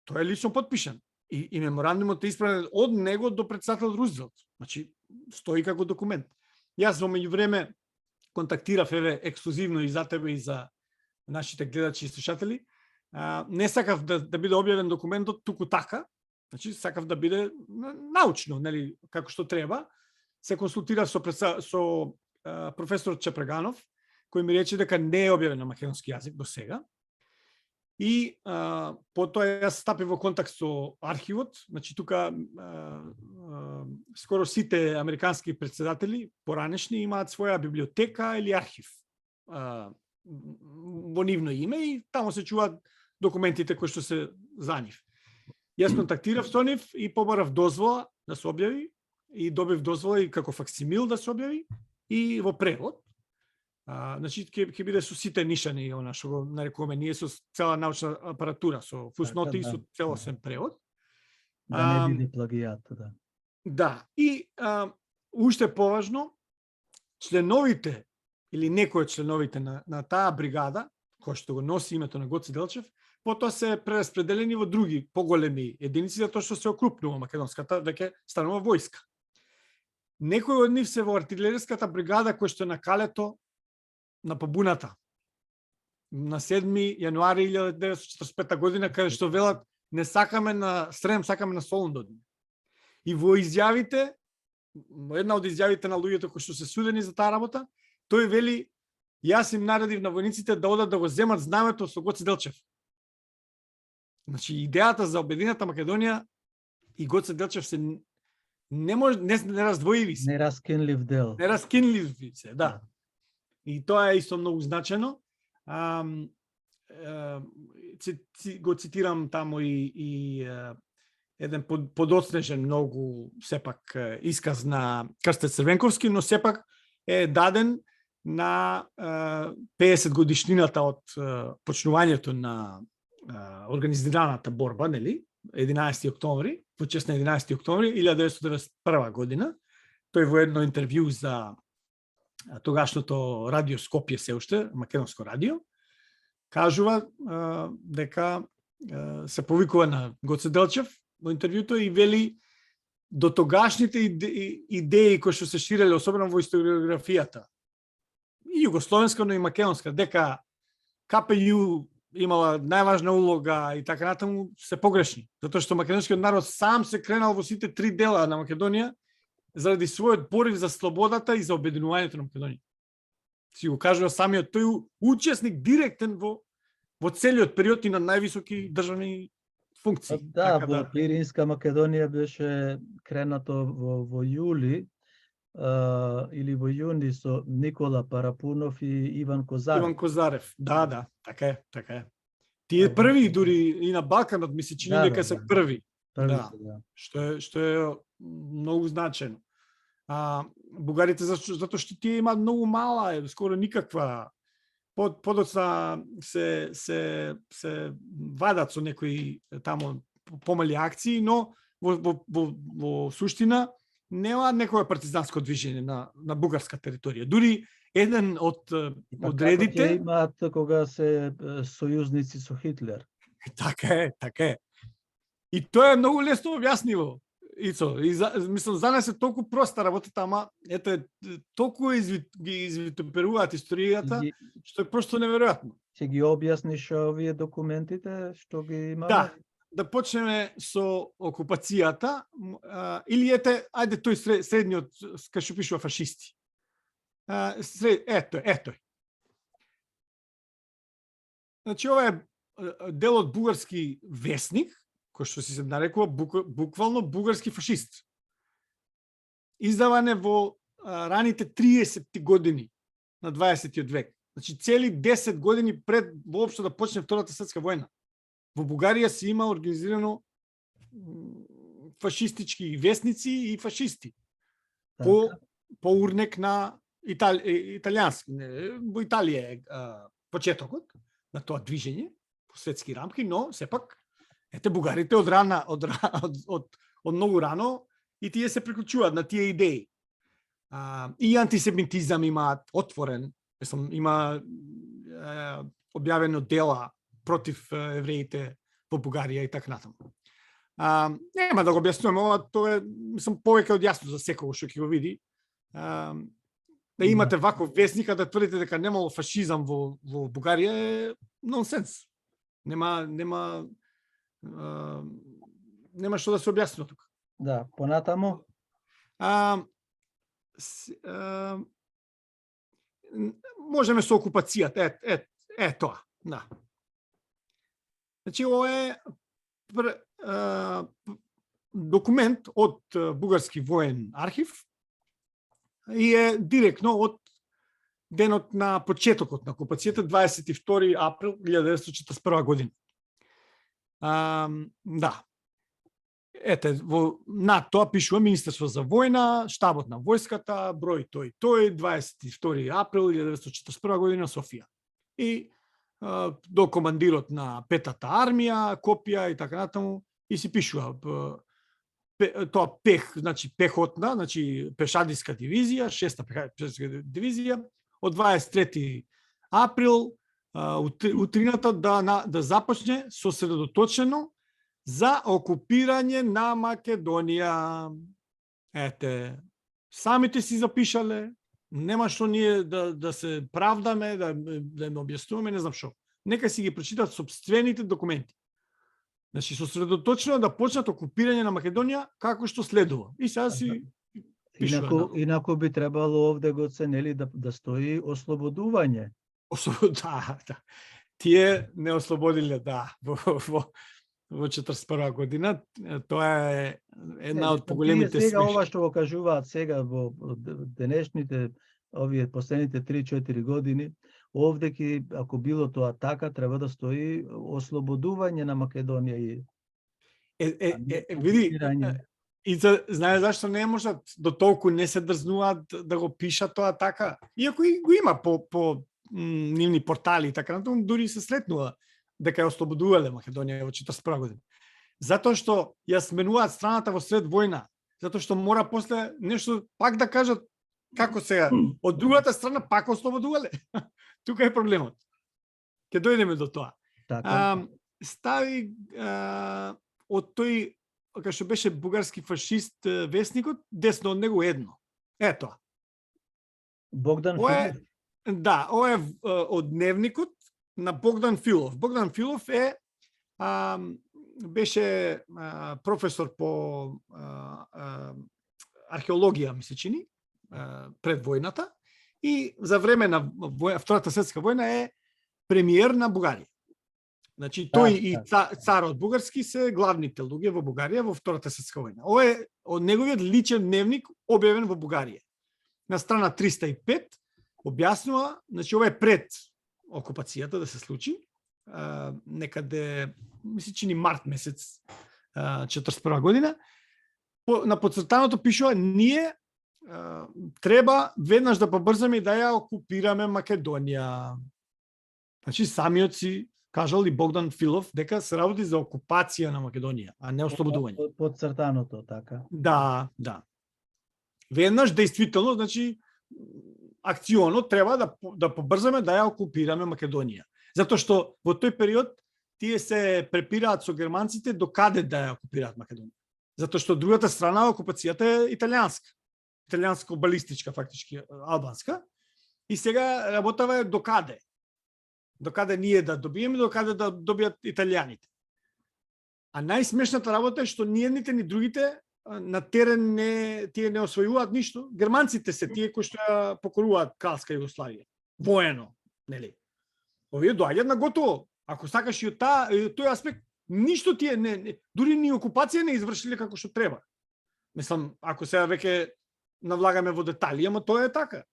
тој е лично подпишан. И меморандумот е испратен од него до председателот Рузвелт. Значи, стои како документ. Јас во меѓувреме контактирав ексклузивно и за тебе и за нашите гледачи и слушатели. Не сакав да биде објавен документот туку така. Значи, сакав да биде научно, нели, како што треба. Се консултирав со професор Чепреганов, кој ми рече дека не е објавен на македонски јазик до сега. И потоа јас стапив во контакт со архивот, значи тука скоро сите американски председатели поранешни имаат своја библиотека или архив во нивно име и таму се чуваат документите кои што се за нив. Јас контактирав со нив и побарав дозвола да се објави и добив дозвола и како факсимил да се објави и во превод. Значи ќе биде со сите нишани она што го нарекуваме ние со цела научна апаратура, со фусноти и со целосен превод. Да не биде плагијат, да. Да, и уште поважно, членовите или некои од членовите на таа бригада, кој што го носи името на Гоце Делчев, потоа се прераспределени во други поголеми единици затоа што се окрупнува македонската веќе станува војска. Некои од нив се во артилериската бригада кој што е на Калето на побуната на 7 јануари 1945 година, каде што велат не сакаме на Срем, сакаме на Солун да одиме. И во изјавите, една од изјавите на луѓето кои што се судени за таа работа, тој вели јас им наредив на војниците да одат да го земат знамето со Гоце Делчев. Значи идејата за обединета Македонија и Гоце Делчев се не раздвоиви се. Нераскинлив дел. Нераскинливи се, да. И тоа е исто многу значено. Го цитирам таму и еден подоцнежен многу сепак исказ на Крсте Црвенковски, но сепак е даден на 50 годишнината од почнувањето на организираната борба, нели? 11 октомври, во чест на 11 октомври 1991 година. Тој во едно интервју за тогашното радио Скопје се уште, македонско радио, кажува дека се повикува на Гоце Делчев во интервјуто и вели до тогашните идеи кои што се ширеле, особено во историографијата, и југословенска, но и македонска, дека КПЈ имала најважна улога и така натаму, се погрешни. Затоа што македонскиот народ сам се кренал во сите три дела на Македонија заради својот порив за слободата и за обединувањето на Македонија. Си го кажува самиот тој учесник директен во целиот период и на највисоки државни функции. Да, така, во Пиринска Македонија беше кренато во јули или во јуни со Никола Парапунов и Иван Козарев. Иван Козарев, да, така е. Тие први дури и на Балканот ми се чини дека се први. Да. Што е многу значено. Бугарите затоа што тие имаат многу мала, скоро никаква подоцна се вадат со некои тамо помали акции, но во суштина нема некоја партизанско движење на бугарска територија. Дури еден од одредите имаат кога се сојузници со Хитлер. Така е. И тоа е многу лесно објасниво. Ицо, мислам, за нас е толку проста работата, ама ето толку ги извитоперуваат историјата, што е просто неверојатно. Ќе ги објасниш овие документите што ги имаме? Да почнеме со окупацијата, или ајде тој средниот, кај што пишува фашисти. Ето. Значи ова е дел од бугарски весник, кој што се нарекува буквално бугарски фашист. Издаване во раните 30 години на 20 век. Значи цели 10 години пред воопшто да почне Втората светска војна. Во Бугарија се има организирано фашистички весници и фашисти. По урнек на италијански. Во Италија е почетокот на тоа движење по светски рамки, но сепак ете бугарите од многу рано и тие се приклучуваат на тие идеи. И антисемитизам имаат отворен, има објавено дела против евреите во Бугарија и така натаму. Нема да го објаснувам, ова тоа е повеќе од јасно за секој што ќе го види. Да имате ваков вестника да тврдите дека немало фашизам во Бугарија е нонсенс. Нема што да се објаснува тука. Да, понатаму можеме со окупацијата, тоа, да. Значи, ова е документ од Бугарски воен архив и е директно од денот на почетокот на окупацијата, 22 април 1941 година. Да. Ете, на тоа пишува Министерство за војна, штабот на војската, број тој, 22 април 1941 година, Софија. И до командирот на петата армија, копија и така натаму, и си пишува тоа значи пехотна, значи пешадиска дивизија, 6-та пешадиска дивизија, од 23 април утрината да започне сосредоточено за окупирање на Македонија. Ете, самите си запишале, нема што ние да се правдаме, да им објаснуваме, не знам што. Нека си ги прочитат сопствените документи. Значи, сосредоточено да почнат окупирање на Македонија како што следува. И сега си пишува. Инаку би требало овде го ценели да стои ослободување. Да. Тие не ослободиле, да, во 41 година. Тоа е една од поголемите смешки. Сега ова што го кажуваат сега во денешните, овие последните 3-4 години, овде ако било тоа така, треба да стои ослободување на Македонија и види, и знае зашто не можат до толку не се дрзнуваат да го пишат тоа така. Иако и го има по нивни портали и така натаму, дури се сретнува дека ја ослободувале Македонија во 41 година. Затоа што ја сменуваат страната во сред војна, затоа што мора после нешто пак да кажат како сега од другата страна пак ослободувале. Тука е проблемот. Ќе дојдеме до тоа. Така. Стави од тој кај што беше бугарски фашист весникот, десно од него едно. Ето. Богдан Филов. Да, ова е од дневникот на Богдан Филов. Богдан Филов беше професор по археологија, ми се чини, пред војната, и за време на Втората светска војна е премиер на Бугарија. Значи, тој и царот бугарски се главните луѓе во Бугарија во Втората светска војна. Ова е од неговиот личен дневник објавен во Бугарија. На страна 305 објаснува, значи ова е пред окупацијата да се случи, некаде, ми се чини март месец 41 година, на подцртаното пишува ние треба веднаш да побрзаме и да ја окупираме Македонија. Значи самиот си кажал и Богдан Филов дека се работи за окупација на Македонија, а не ослободување. Подцртаното така. Да. Веднаш действително, значи акционо треба да побрзаме да ја окупираме Македонија. Затоа што во тој период тие се препираат со германците до каде да ја окупираат Македонија. Затоа што другата страна окупацијата е италијанска. Италијанско-балистичка, фактички албанска. И сега работава е до каде. До каде ние да добиеме, до каде да добијат италијаните. А најсмешната работа е што ни едните ни другите на терен тие не освојуваат ништо. Германците се тие кои што ја покоруваат кралска Југославија. Воено, нели? Овие доаѓаат на готово. Ако сакаш и од тој аспект, ништо тие дури ни окупација не извршиле како што треба. Мислам, ако сега веќе навлагаме во детали, ама тоа е така.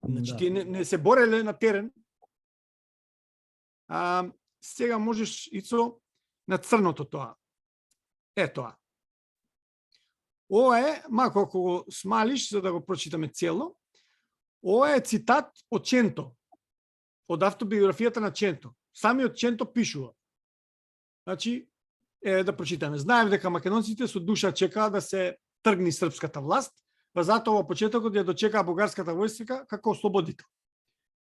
Значи, Да. тие не се бореле на терен. Сега можеш, Ицо, на црното тоа. Тоа. Ова е, мако ако го смалиш, за да го прочитаме цело, ова е цитат од Ченто, од автобиографијата на Ченто. Самиот Ченто пишува. Значи, да прочитаме. Знаев дека македонците со душа чекаа да се тргни српската власт, па затоа во почетокот ја дочекаа бугарската војска како ослободител.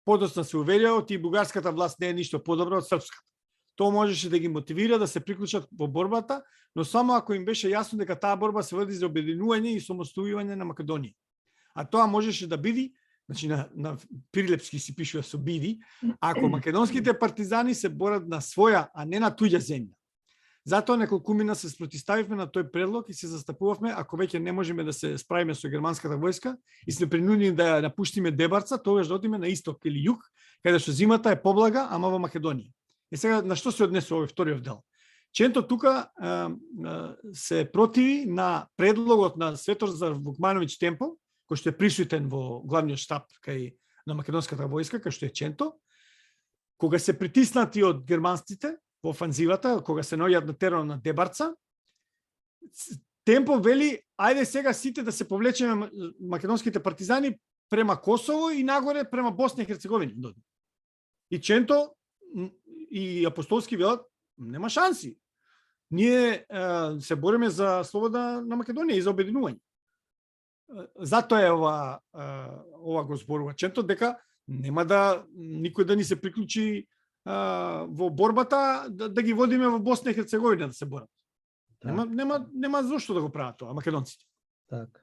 Подоцна се уверија и бугарската власт не е ништо подобро од српската. Тоа можеше да ги мотивира да се приклучат во борбата, но само ако им беше јасно дека таа борба се води за обединување и самостојување на Македонија. А тоа можеше да биде, значи на Прилепски си пишува со биди, ако македонските партизани се борат на своја, а не на туѓа земја. Затоа неколкумина се спротиставивме на тој предлог и се застапувавме, ако веќе не можеме да се справиме со германската војска и сме принудени да ја напуштиме Дебарца, тогаш да одиме на исток или југ, каде што зимата е поблага, ама во Македонија. И сега на што се однесува овој вториот дел? Ченто тука се противи на предлогот на Светозар Вукмановиќ Темпо, кој што е присутен во главниот штаб кај на македонската војска, кај што е Ченто, кога се притиснати од германците во офанзивата, кога се наоѓаат на теренот на Дебарца, Темпо вели, ајде сега сите да се повлечеме македонските партизани према Косово и нагоре према Босна и Херцеговина. И Ченто и Апостолски велат, нема шанси. Ние се бориме за слобода на Македонија и за обединување. Затоа е ова го зборува Ченто, дека нема да никој да ни се приклучи во борбата, да ги водиме во Босна и Херцеговина да се борат. Нема зошто да го прават тоа македонците. Така.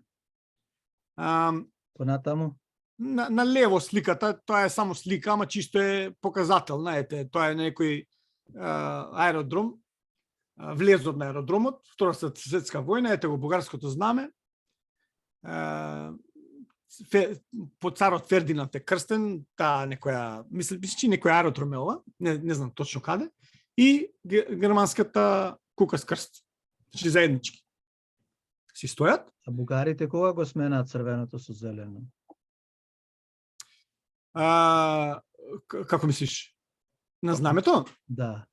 Понатаму? На лево сликата, тоа е само слика, ама чисто е показател, знаете, тоа е некој аеродром, влезот на аеродромот, Втората светска војна, ете го бугарското знаме. По царот Фердинанд е крстен, таа некоја, мислам, некој аеродром е ова, не знам точно каде, и германската кука с крст. Значи заеднички. Си стојат. А бугарите кога го сменаат црвеното со зелено? Како мислиш? На знамето? Да.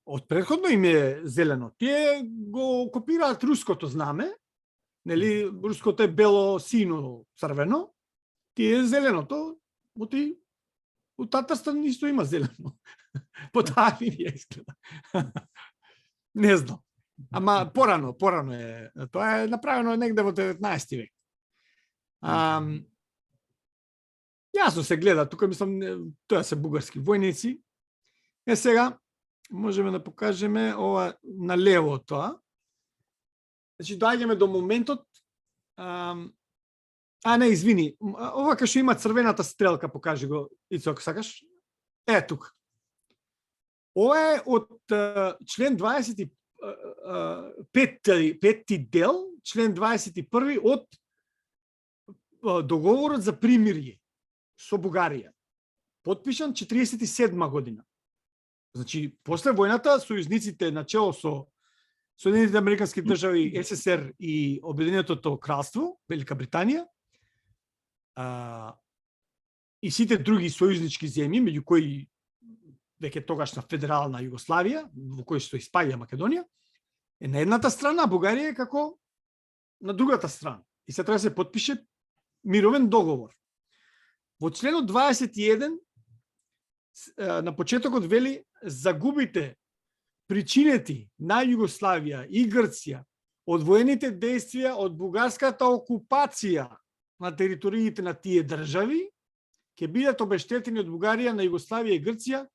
Од претходно им е зелено. Тие го копираат руското знаме, нели, руското е бело, сино, црвено, тие е зеленото, од Татарстан исто има зелено. По таа линија изгледа. Не знам. Ама порано е. Тоа е направено негде во 19 век. Јасно се гледа, тука мислам, тоа се бугарски војници. Сега можеме да покажеме ова на лево тоа. Значи, доаѓаме до моментот, не, извини, ова кај што има црвената стрелка, покажи го, Ицо, ако сакаш. Тука. Ова е од член 25 дел, член 21 од договорот за примирие со Бугарија. Потпишан 47 година. Значи, после војната, сојузниците начело со Соединетите американски држави, СССР и Обединетото кралство, Велика Британија, и сите други сојузнички земји, меѓу кои веќе тогашна федерална Југославија, во кој што испаѓа Македонија, е на едната страна, Бугарија е како на другата страна. И се треба да се потпише мировен договор. Во членот 21 на почетокот вели загубите причинети на Југославија и Грција од воените действија од бугарската окупација на териториите на тие држави ќе бидат обештетени од Бугарија на Југославија и Грција,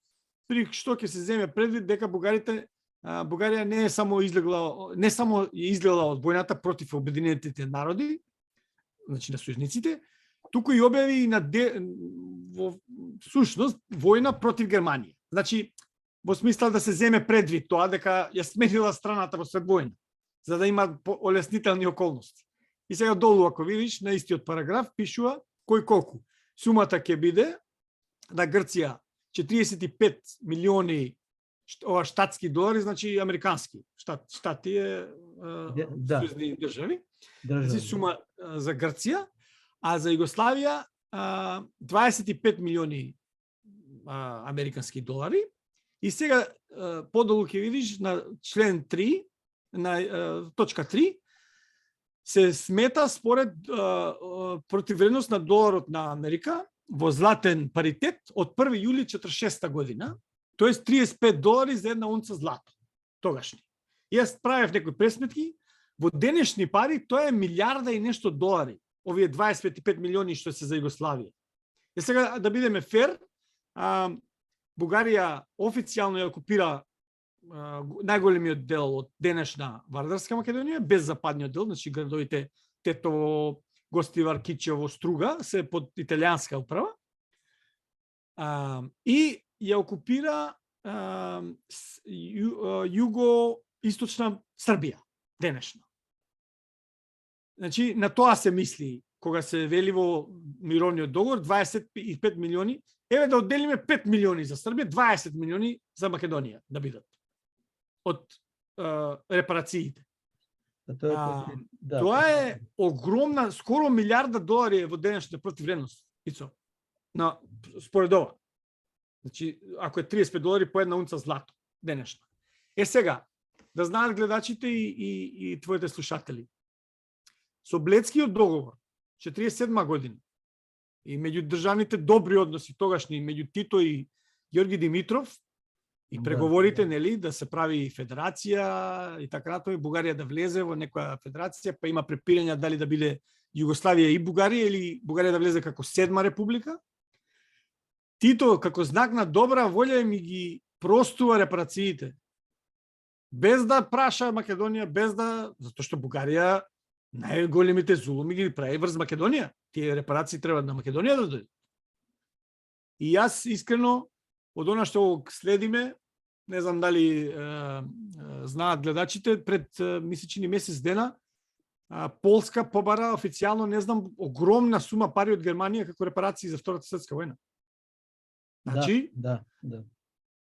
при што ќе се земе предвид дека Бугарија не само излегла од војната против обединетите народи, значи на сојузниците, туку и објави и во сушност војна против Германија. Значи, во смисла да се земе предвид тоа дека ја сменила страната во сред војна, за да има олеснителни околности. И сега долу, ако видиш, на истиот параграф пишува кој колку. Сумата ќе биде да Грција 45 милиони штатски долари, значи американски. Штати е Да. сојузни држави. Држава. Значи сума за Грција, а за Југославија 25 милиони американски долари. И сега подолу ќе видиш на член 3, на точка 3, се смета според противвредност на доларот на Америка во златен паритет од 1 јули 46 година, тоест 35 долари за една унца злато, тогашни. Јас правев некои пресметки, во денешни пари тоа е милиарда и нешто долари, овие 25 милиони што се за Југославија. И сега да бидеме фер, Бугарија официјално ја окупира најголемиот дел од денешна Вардарска Македонија, без западниот дел, значи градовите Тетово, Гостивар, Кичево, Струга се под италијанска управа. И ја окупира југо-источна Србија, денешна. Значи, на тоа се мисли, кога се вели во мировниот договор, 25 милиони, еве да одделиме 5 милиони за Србија, 20 милиони за Македонија да бидат од репарациите. Тоа е огромна, скоро милиарда долари во денешна противвредност, Ицо, според ова. Значи, ако е 35 долари по една унца злато, денешна. Сега, да знаат гледачите и твоите слушатели. Со Бледскиот договор, 47 година, и меѓу државните добри односи тогашни, меѓу Тито и Ѓорги Димитров, и преговорите, нели, да се прави федерација и така натаму, и Бугарија да влезе во некоја федерација, па има препирања дали да биде Југославија и Бугарија или Бугарија да влезе како седма република. Тито, како знак на добра волја, ми ги простува репарациите. Без да праша Македонија, без да... Затоа што Бугарија најголемите зулуми ги прави врз Македонија. Тие репарации треба на Македонија да дојдат. И јас искрено, од она што следиме, не знам дали знаат гледачите, пред мисечни месец дена, Полска побара официјално, не знам, огромна сума пари од Германија како репарации за Втората светска војна. Значи, да.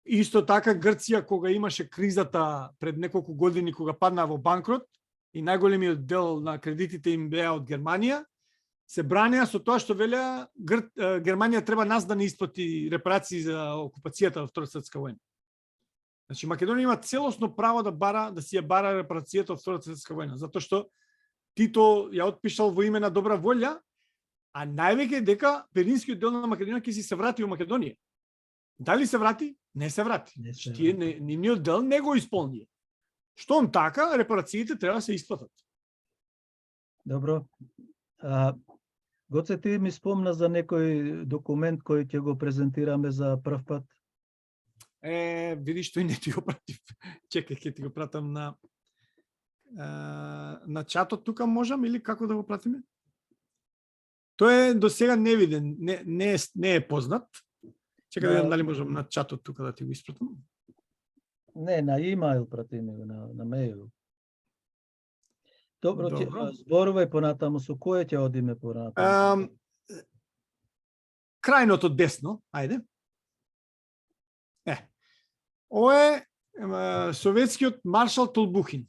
Исто така Грција, кога имаше кризата пред неколку години, кога падна во банкрот и најголемиот дел на кредитите им беа од Германија, се бранеа со тоа што велеа Германија треба нас да не исплати репарации за окупацијата во Втората светска војна. Значи Македонија има целосно право да си ја бара репарацијата од Втората светска војна, затоа што Тито ја отпишал во име на добра волја, а највеќе дека Пиринскиот дел на Македонија ќе си се врати во Македонија. Дали се врати? Не се врати. Тие нивниот дел не го исполнија. Штом така, репарациите треба да се исплатат. Добро. Гоце, ти ми спомна за некој документ кој ќе го презентираме за прв пат. Видиш, тој не ти го пратив. Чекај, ќе ти го пратам на чатот тука можам или како да го пратиме? Тој е до сега невиден, не е познат. Чекај да видам дали можам на чатот тука да ти го испратам. Не, на имейл пратиме го, на мејл. Добро, зборувај понатаму, со кој ќе одиме понатаму? Крајното десно, ајде. Ова е советскиот маршал Толбухин.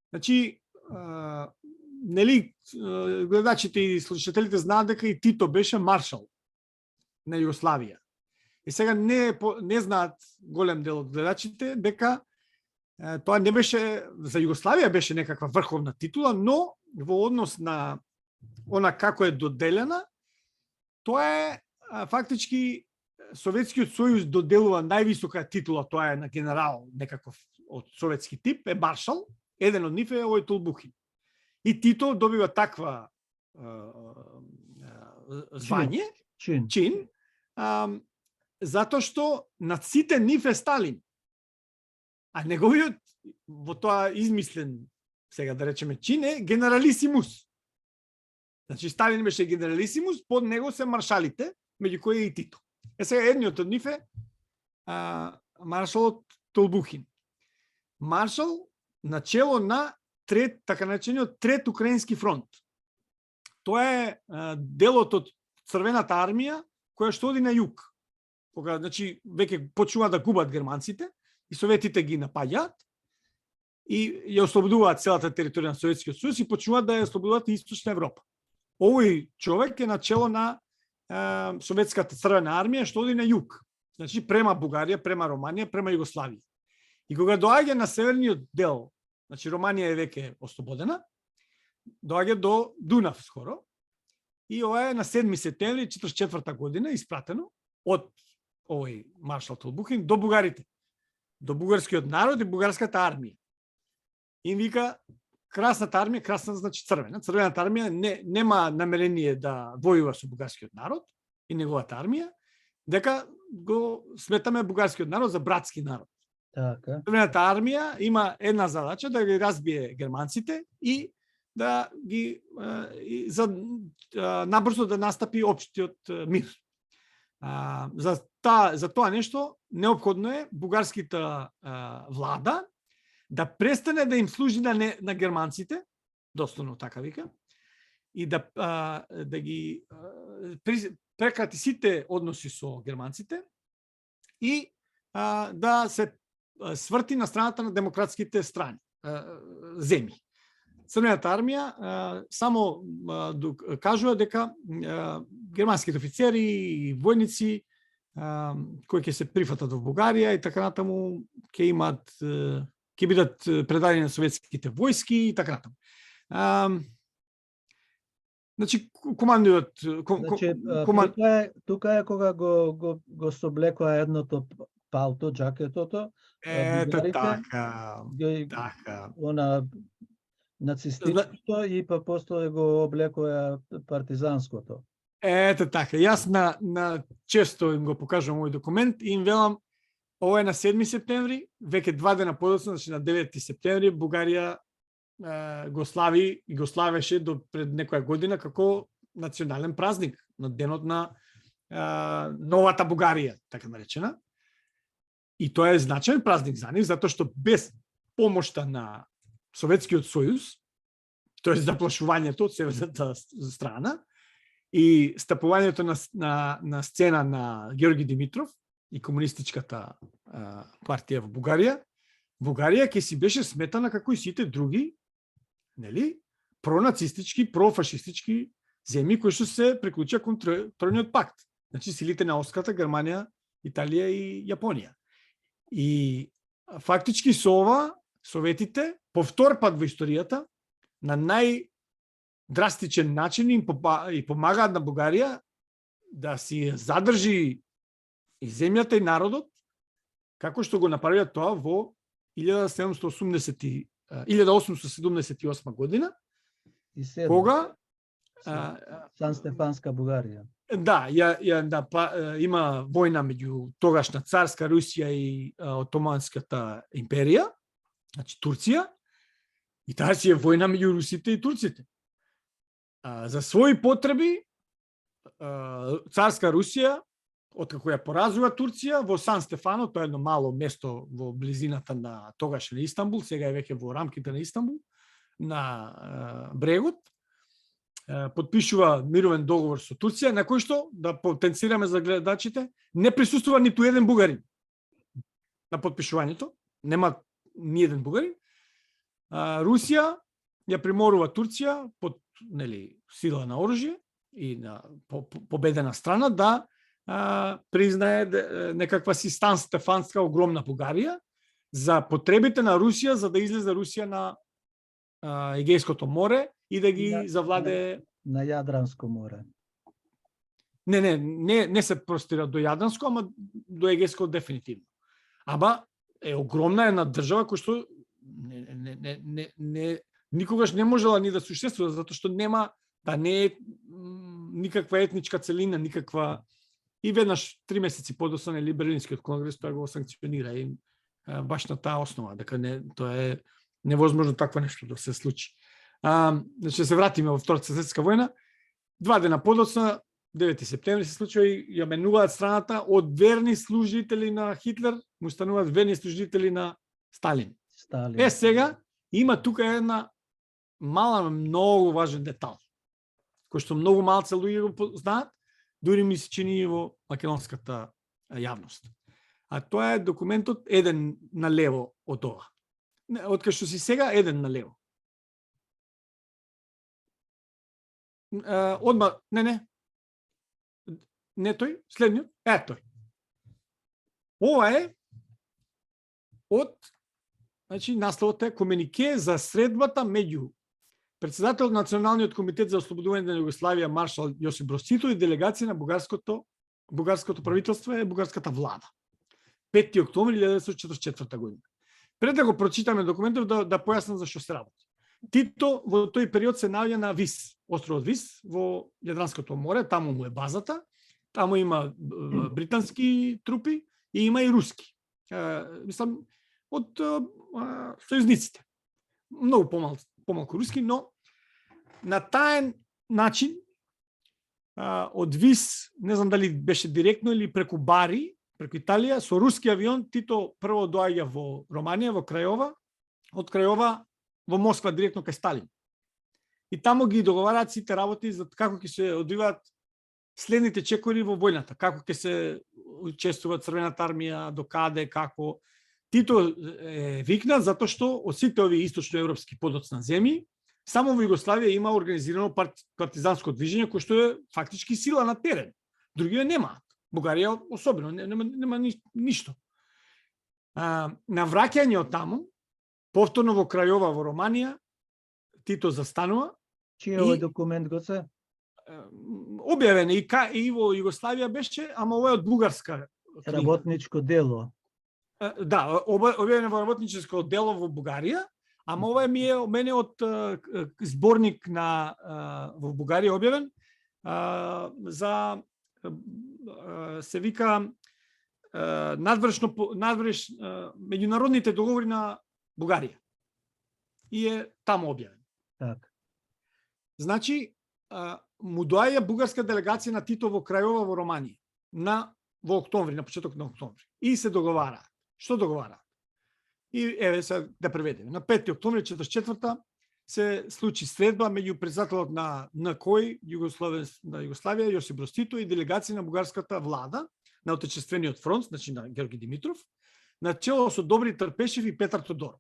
Значи, нели, гледачите и слушателите знаат дека и Тито беше маршал на Југославија. И сега не знаат голем дел од гледачите дека тоа не беше, за Југославија беше некаква врховна титула, но во однос на она како е доделена, тоа е фактички Советскиот сојуз доделува највисока титула, тоа е на генерал некаков од советски тип, е маршал, еден од нив е овој Толбухин. И Тито добива таква звање, чин, затоа што над сите нив е Сталин. А неговиот, во тоа измислен, сега да речеме, чин е генералисимус. Значи, Сталин беше генералисимус, под него се маршалите, меѓу кои е и Тито. Сега едниот од нив е маршалот Толбухин. Маршал начело на така наречениот Трет Украински фронт. Тоа е делот од Црвената армија која што оди на југ. кога значи веќе почнуваат да губат германците и советите ги напаѓаат и ја ослободуваат целата територија на Советскиот сојуз и почнуваат да ја ослободуваат и Источна Европа. Овој човек е начело на Советската црвена армија што оди на југ. Значи према Бугарија, према Романија, према Југославија. И кога доаѓа на северниот дел, значи Романија е веќе ослободена, доаѓа до Дунав скоро. И ова е на 7 септември 1944 година испратено од овој маршал Толбухин до бугарите, до бугарскиот народ и бугарската армија. И им вика, красната армија, красна значи црвена. Црвената армија нема намерение да војува со бугарскиот народ и неговата армија, дека го сметаме бугарскиот народ за братски народ. Така. Црвената армија има една задача да ги разбие германците и да ги набрзо да настапи општиот мир. За тоа нешто неопходно е бугарската влада да престане да им служи на германците, дословно така вика, и да ги прекрати сите односи со германците и да се сврти на страната на демократските земји. Црвената армија само кажува дека германските офицери и војници кои ќе се прифатат во Бугарија и така натаму ќе бидат предадени на советските војски и така натаму. Значи командиот тука е кога го соблекува едното палто, джакетото. Ето така. Она нацистичкото и па после го облекува партизанското. Ето така. Јас на често им го покажувам овој документ и им велам, ова е на 7 септември, веќе 2 дена подоцна, значи на 9 септември, Бугарија го слави и го славеше до пред некоја година како национален празник, на денот на новата Бугарија, така наречена. И тоа е значаен празник за нив, затоа што без помошта на Советскиот сојуз, тоест заплашувањето од северната страна и стапувањето на сцена на Георги Димитров и комунистичката партија во Бугарија, Бугарија ќе си беше сметана како и сите други, нели, пронацистички, профашистички земји кои што се приклучија кон Тројниот пакт. Значи силите на Австрија, Германија, Италија и Јапонија. И фактички со ова советите по втор пат во историјата на најдрастичен начин им помагаат на Бугарија да си задржи и земјата и народот, како што го направија тоа во 1878 година, кога Сан Стефанска Бугарија. Да, има војна меѓу тогашна царска Русија и Отоманската империја, значи Турција, и таа си е војна меѓу русите и турците. За своји потреби царска Русија, откако ја поразува Турција во Сан Стефано, тоа е едно мало место во близината на тогашен Истанбул, сега е веќе во рамките на Истанбул, на брегот, подпишува мировен договор со Турција, на кој што, да потенцираме за гледачите, не присуствува ниту еден бугарин на подпишувањето, нема ни еден бугарин. Русија ја приморува Турција под сила на оружје и на победена страна да признае некаква си Сан Стефанска огромна Бугарија за потребите на Русија, за да излезе Русија на Егејското море и да ги завладее на Јадранско море. Не се простира до Јадранско, ама до Егејско дефинитивно. Ама е огромна една држава која што никогаш не можела ни да существува, затоа што нема, не е никаква етничка целина, никаква. И веднаш 3 месеци подоцна Берлинскиот конгрес тоа го санкционира и баш на таа основа, дека тоа е невозможно такво нешто да се случи. Значи се вратиме во Втората светска војна. 2 дена подоцна, 9 септември се случува и ја менуваат страната од верни служители на Хитлер, му стануваат верни служители на Сталин. Сега има тука една мала, многу важен детал, кој што многу малце луѓе го знаат, дури ми се чини и во македонската јавност. А тоа е документот еден налево од ова. Од кај што си сега, еден налево. Одма, не тој, следниот, тој. Ова е од, значи, насловот е комунике за средбата меѓу председател на Националниот комитет за ослободување на Југославија маршал Јосип Брос Тито и делегација на бугарското правителство и бугарската влада. 5 октомври 1944 година. Пред да го прочитаме документов, да појаснам за што се работи. Тито во тој период се наоѓа на Вис, островот Вис, во Јадранското море, таму му е базата, таму има британски трупи и има и руски. Мислам, од сојузниците. Многу помалку руски, но на таен начин од Вис, не знам дали беше директно или преку Бари, преку Италија, со руски авион Тито прво доаѓа во Романија, во Крајова, од Крајова во Москва директно кај Сталин. И таму ги договараат сите работи за како ќе се одвиваат следните чекори во војната, како ќе се учествува Црвената армија, докаде, како. Тито е викнат затоа што од сите овие источноевропски подоцна земји, само во Југославија има организирано партизанско движење кој што е фактички сила на терен. Другиве немаат. Бугарија особено нема ништо. На враќање од таму, повторно во Крајова во Романија, Тито застанува. Чиј е овој документ, Гоце? Објавен и во Југославија беше, ама ова е од бугарска книга. Работничко дело. Да, објавен во работничко дело во Бугарија, ама ова ми е мене од зборник на во Бугарија објавен за се вика надвреш меѓународните договори на Бугарија. И е таму објавен. Так. Значи, му доаѓа бугарска делегација на Тито во Крајова во Романија во октомври, на почеток на октомври. И се договараат. Што договараат? И еве се да преведеме. На 5 октомври 1944 се случи средба меѓу председателот на НКОИ на Југославија Јосип Брос Тито и делегација на бугарската влада на Отечествениот фронт, значи на Георги Димитров, на чело со Добри Трпешев и Петар Тодоров.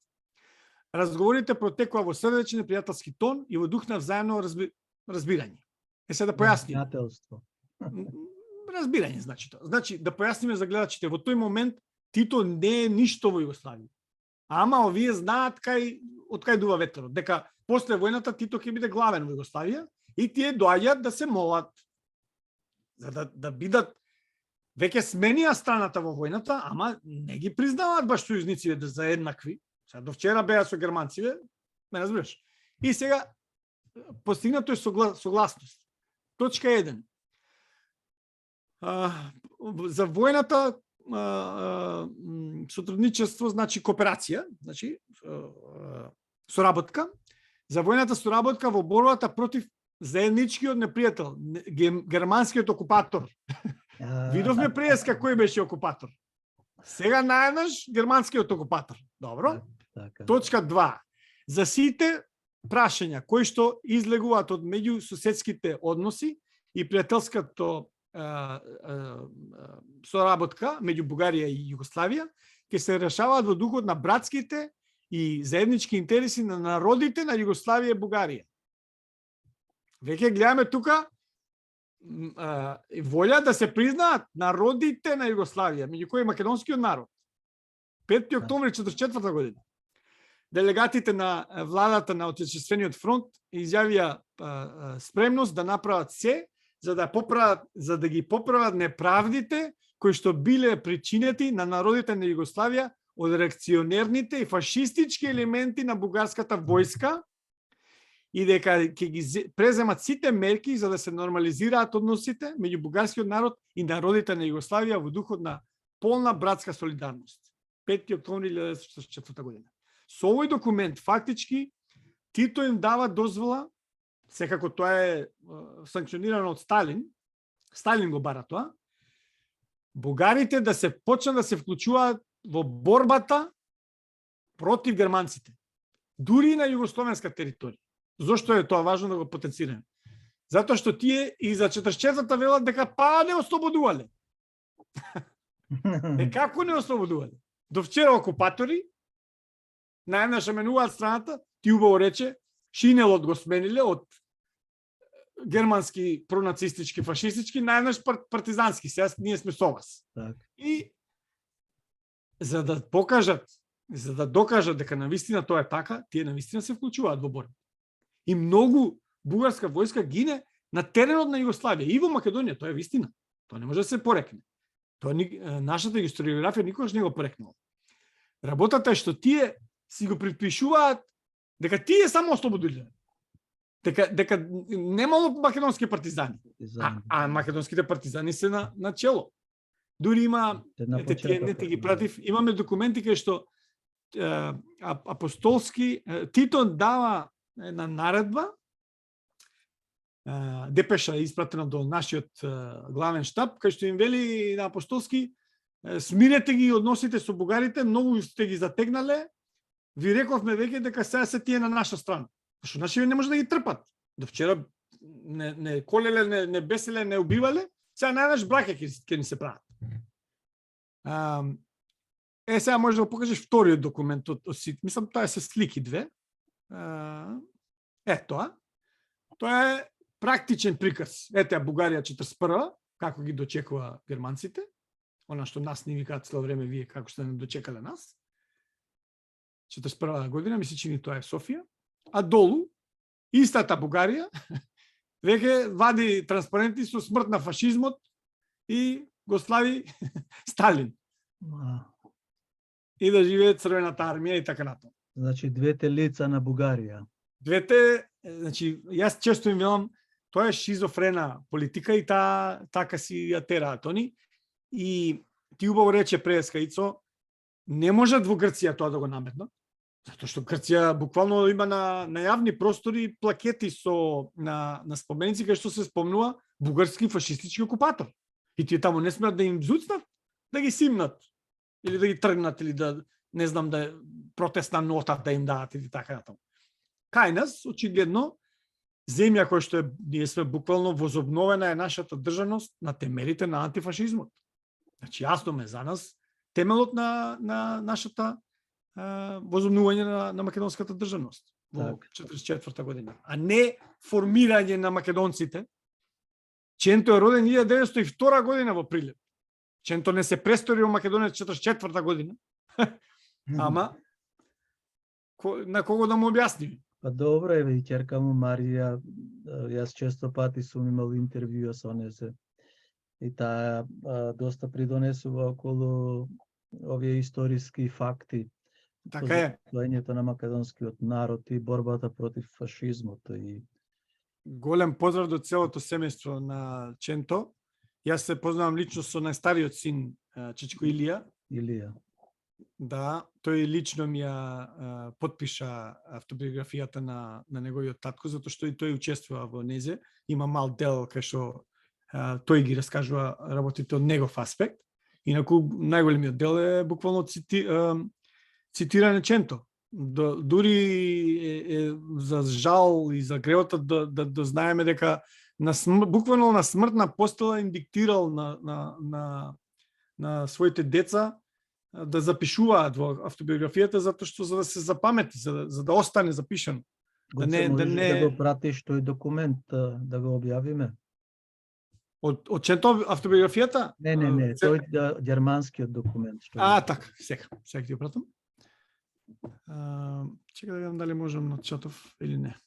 Разговорите протекоа во срдечен и пријателски тон и во дух на взаимно разбирање. Се да појасним. Разбирање значи тоа. Значи да појасниме за гледачите, во тој момент Тито не е ништо во Југославија. Ама овие знаат од кај дува ветерот, дека после војната Тито ќе биде главен во Југославија и тие доаѓаат да се молат за да бидат веќе сменија страната во војната, ама не ги признаваат баш сојузниците за еднакви. Сега до вчера беа со германците, ме разбираш. И сега постигнато е согласност. Точка 1. За војната сотрудничество значи кооперација, значи соработка. За војната соработка во борбата против заедничкиот непријател, германскиот окупатор. Видовме преска кој беше окупатор. Сега наеднаш германскиот окупатор. Добро? Точка 2. За сите прашања кои што излегуваат од меѓусоседските односи и пријателското соработка меѓу Бугарија и Југославија ќе се решаваат во духот на братските и заеднички интереси на народите на Југославија и Бугарија. Веќе гледаме тука волја да се признаат народите на Југославија, меѓу кои македонскиот народ. 5 октомври 1944 година. Делегатите на владата на Отечествениот фронт изјавија спремност да направат се за да ги поправат неправдите кои што биле причинети на народите на Југославија од реакционерните и фашистички елементи на бугарската војска и дека ќе ги преземат сите мерки за да се нормализираат односите меѓу бугарскиот народ и народите на Југославија во духот на полна братска солидарност. 5 октомври 1944 година. Со овој документ фактички Тито им дава дозвола, секако тоа е санкционирано од Сталин, Сталин го бара тоа, бугарите да се почнат да се вклучуваат во борбата против германците, дури на југословенска територија. Зошто е тоа важно да го потенцираме? Затоа што тие и за 44-та велат дека не ослободувале. Како не ослободувале? До вчера окупатори најнаш менуваат страната, ти убаво рече, шинелот го смениле од германски пронацистички, фашистички, најнаш партизански, сега ние сме со вас. Так. И за да покажат, за да докажат дека навистина тоа е така, тие навистина се вклучуваат во борба. И многу бугарска војска гине на теренот на Југославија и во Македонија, тоа е вистина. Тоа не може да се порекне. Тоа нашата историографија никогаш не го порекнала. Работата е што тие си го припишуваат дека тие само ослободиле. Дека немало македонски партизани. А македонските партизани се на чело. Дури има, не ги пратив, имаме документи кај што апостолски, Тито дава една наредба, депеша испратена до нашиот главен штаб, кај што им вели на апостолски, смирете ги односите со бугарите, многу сте ги затегнале, ви рековме веќе дека сега се тие на наша страна. Што наши не може да ги трпат. До вчера не колеле, не беселе, не убивале, сега најнаш браке ќе ни се прават. Сега може да го покажеш вториот документ од СИТ. Мислам, тоа е се слики две. Тоа. Тоа е практичен приказ. Ете, Бугарија 41, како ги дочекува германците. Она што нас ни викаат цело време, вие како сте не дочекале нас. 41 година, мисли, че ни тоа е Софија. А долу, истата Бугарија, веќе вади транспаренти со смрт на фашизмот и го слави Сталин. И да живее Црвената армија и така натаму. Значи, двете лица на Бугарија. Двете, значи, јас често им велам, тоа е шизофрена политика и така си ја тераат они. И ти убаво рече преска Ицо, не можат во Грција тоа да го наметнат, затоа што Грција буквално има на јавни простори плакети на споменици кај што се спомнува бугарски фашистички окупатор. И тие таму не смеат да им зуцнат, да ги симнат или да ги тргнат или да не знам да протестна нота да им дадат или така натаму. Кај нас очигледно земја која што ние сме буквално возобновена е нашата државност на темелите на антифашизмот. Значи јасно ме за нас темелот на нашата возобнување на македонската државност во 44 година, а не формирање на македонците. Ченто е роден 1902 година во Прилеп. Ченто не се престори во Македонија 44 година. Ама на кого да му објасни? Па добро е, и ќерка му Марија, јас често пати сум имал интервјуа со незе. И таа доста придонесува околу овие историски факти. Така е. Постоењето на македонскиот народ и борбата против фашизмот. И голем поздрав до целото семејство на Ченто. Јас се познавам лично со најстариот син Чичко Илија. Да, тој лично ми ја потпиша автобиографијата на неговиот татко, затоа што и тој учествува во незе. Има мал дел кај што тој ги раскажува работите од негов аспект. Инаку најголемиот дел е буквално цитиране Ченто. Дури за жал и за гревата да знаеме дека буквално на смртна постела им диктирал на своите деца да запишуваат во автобиографијата затоа што за да се запамети, за да остане запишано. Да го пратиш тој документ да го објавиме. Од Ченто автобиографијата? Не, тој германскиот документ. Така, сега ти го пратам. Чека да видам дали можам на чатов или не.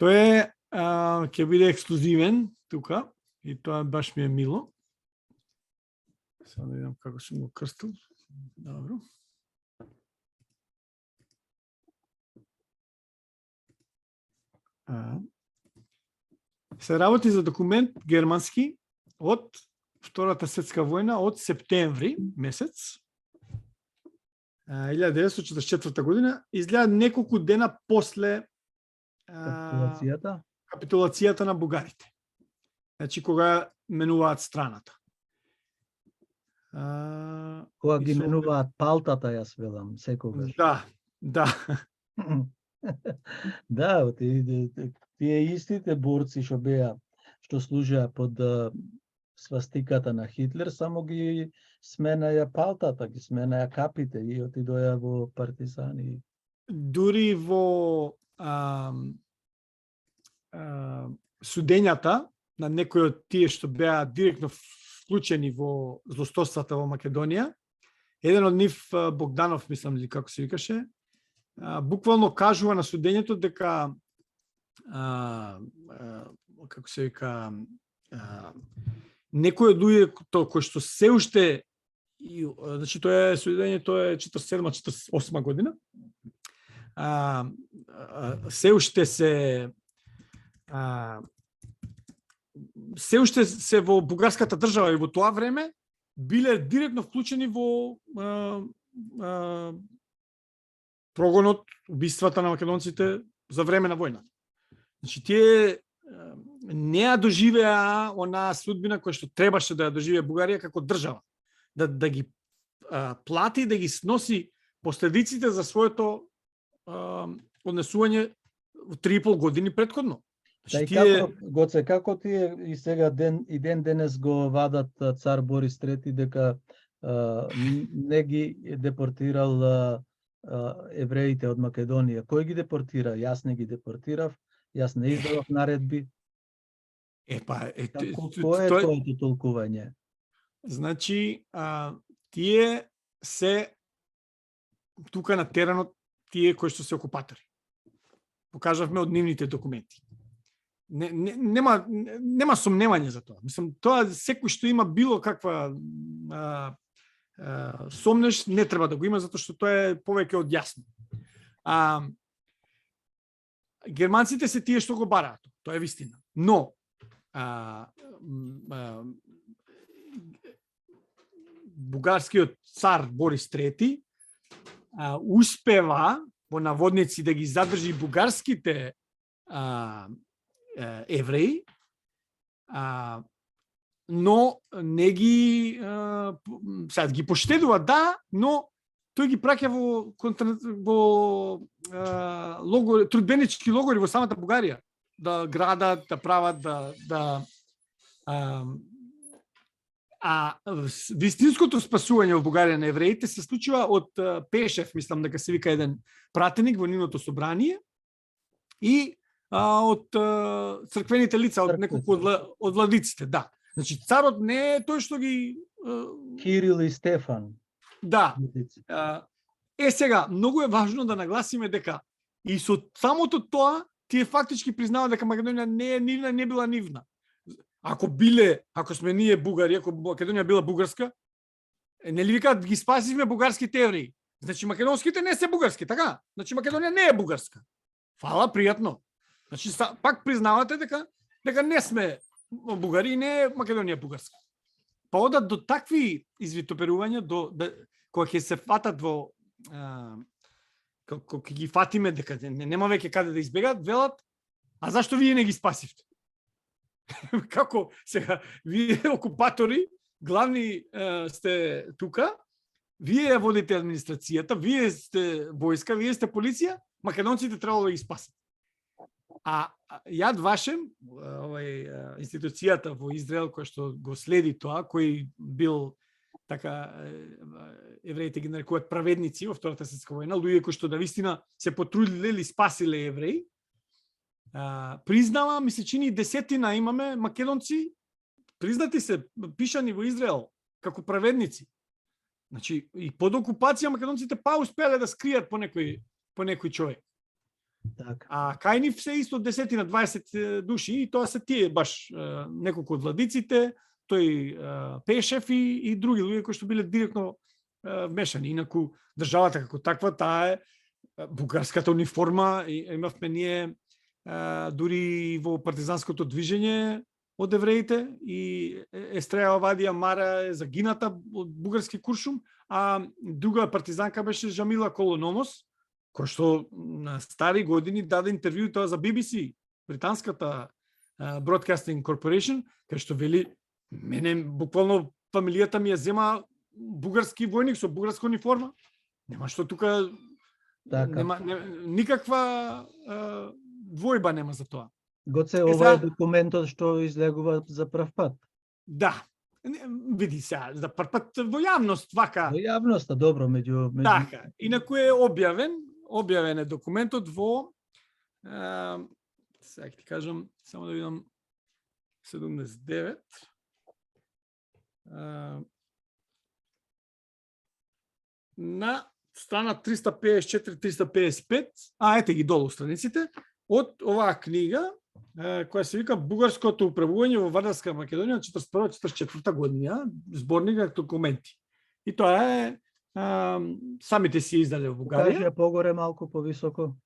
Тој е, ќе биде ексклузивен тука и тоа баш ми е мило. Сега да видам како сум го крстил. Добро. Се работи за документ германски од Втората светска војна од септември месец 1944 година, изгледа неколку дена после капитулацијата на бугарите. Значи кога менуваат страната. Кога ги менуваат палтата, јас велам секогаш. Да. Да, тие истите борци што служеа под свастиката на Хитлер, само ги сменаја палтата, ги сменаја капите и отидоа во партизани. Дури во судењата на некои од тие што беа директно вклучени во злостоствата во Македонија, еден од нив, Богданов, мислам, или како се викаше, буквално кажува на судењето дека како се вика, некои од луѓето кои што се уште, значи тоа е судење, тоа е 47-48 година, се уште се во бугарската држава и во тоа време биле директно вклучени во прогонот, убиствата на македонците за време на војна. Значи тие не ја доживеа онаа судбина која што требаше да ја доживее Бугарија како држава, да ги плати, да ги сноси последиците за своето однесување 3,5 години претходно. Значи, како, Гоце, како тие и сега ден денес го вадат цар Борис III дека не ги депортирал евреите од Македонија? Кој ги депортира? Јас не ги депортирав, јас не издавав наредби. Кој е тоето толкување? Значи, тие се тука на теренот, тие кои што се окупатори. Покажавме од нивните документи. Нема сомневање за тоа. Мислам, тоа секој што има било каква сомнеш не треба да го има, затоа што тоа е повеќе од јасно. Германците се тие што го бараат, тоа е вистина. Но бугарскиот цар Борис III успева во наводници да ги задржи бугарските евреи, но не ги сега ги поштедува, да, но тој ги праќа во логори, трудбенички логори во самата Бугарија, да градат, да прават, вистинското спасување во Бугарија на евреите се случува од Пешев, мислам дека се вика еден пратеник во нивното собрание, и од црквените лица, од неколку од владиците, да. Значи царот не е тој што ги Кирил и Стефан. Да. Сега многу е важно да нагласиме дека и со самото тоа тие фактички признаваат дека Македонија не е нивна, не била нивна. Ако сме ние бугари, ако Македонија била бугарска, нели викаат ги спасивме бугарските евреи. Значи македонските не се бугарски, така? Значи Македонија не е бугарска. Фала, пријатно. Значи пак признавате дека не сме бугари, не е Македонија бугарска. Па одат до такви извитоперувања, кога ќе се фатат во кога ги фатиме дека нема веќе каде да избегат, велат, а зашто вие не ги спасивте? Како сега вие окупатори, главни сте тука, вие водите администрацијата, вие сте војска, вие сте полиција, македонците требало да ги спасат. Јад Вашем, институцијата во Израел која што го следи тоа, кој бил така евреите ги нарекуваат праведници во Втората светска војна, луѓе кои што да вистина се потрудиле или спасиле евреи, признава, ми се чини, десетина имаме македонци, признати се, пишани во Израел, како праведници. Значи, и под окупација македонците успеале да скријат по некој човек. Так. Кај нив се исто десетина, 20 души, и тоа се тие баш неколку од владиците, тој Пешев и други луѓе кои што биле директно вмешани. Инаку државата како таква, таа е бугарската униформа, имавме ние дури во партизанското движење од евреите, и Естреја Вадија Мара е загината од бугарски куршум, а друга партизанка беше Жамила Колономос, кој што на стари години даде интервју тоа за BBC, британската Broadcasting Corporation, кај што вели, мене буквално фамилијата ми ја зема бугарски војник со бугарска униформа. Нема што тука, нема никаква двојба нема за тоа. Гоце, Е, ова е сега- документот што излегува за прв пат. Да. Види сега, за прв пат во јавност вака. Во јавноста, добро, меѓу Така. Инаку е објавен е документот во сега ќе ти кажам, само да видам 79 на страна 354-355, ете ги долу страниците, од оваа книга, која се вика Бугарското управување во Вардарска Македонија 41-44 година, зборник на документи. И тоа е, самите си издаде во Покажи Бугарија. ја погоре малку повисоко.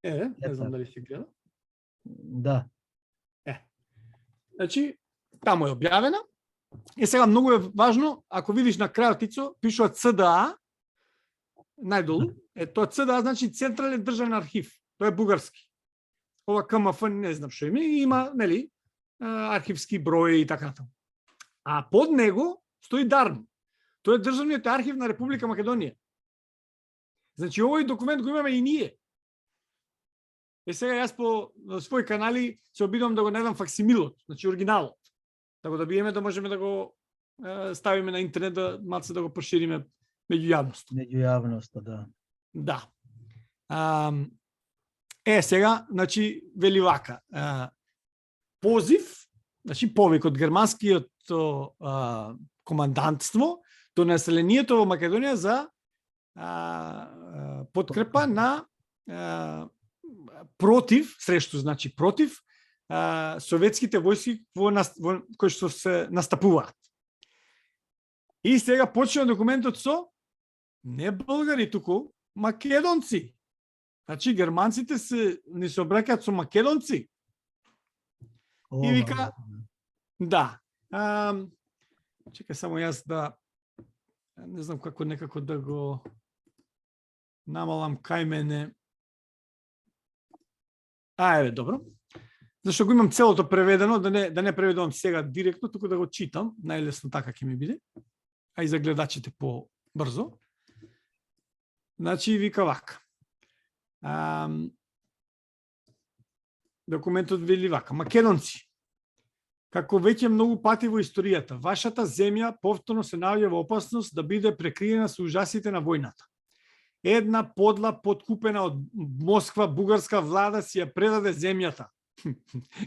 Не знам дали се гледа. Да. Значи, таму е објавена. И сега многу е важно, ако видиш на крајот Ицо, пишува ЦДА, најдолу, тоа ЦДА значи Централен државен архив. Тоа е бугарски. Ова КМФ не знам што име, има, нели, архивски брои и така натаму. А под него стои ДАРМ. Тоа е Државниот архив на Република Македонија. Значи, овој документ го имаме и ние. Сега јас по своји канали се обидувам да го најдам факсимилот, значи оригиналот. Да го добиеме, да можеме да го ставиме на интернет, да малце да го прошириме меѓу јавноста. Меѓу јавноста, да. Да. Сега, значи, вели вака. Позив, значи повик од германскиот командантство до населението во Македонија за подкрепа на против, срешту значи против, советските војски кои што се настапуваат. И сега почнува документот со не българи туку, македонци. Значи германците не се обраќаат со македонци. И вика, да. Чекај само јас да не знам како некако да го намалам кај мене. Добро. Зашто го имам целото преведено, да не преведувам сега директно, туку да го читам, најлесно така ќе ми биде. А и за гледачите по-брзо. Значи, вика вака. Документот вели вака. Македонци, како веќе многу пати во историјата, вашата земја повторно се наоѓа во опасност да биде прекриена со ужасите на војната. Една подла подкупена од Москва бугарска влада си ја предаде земјата.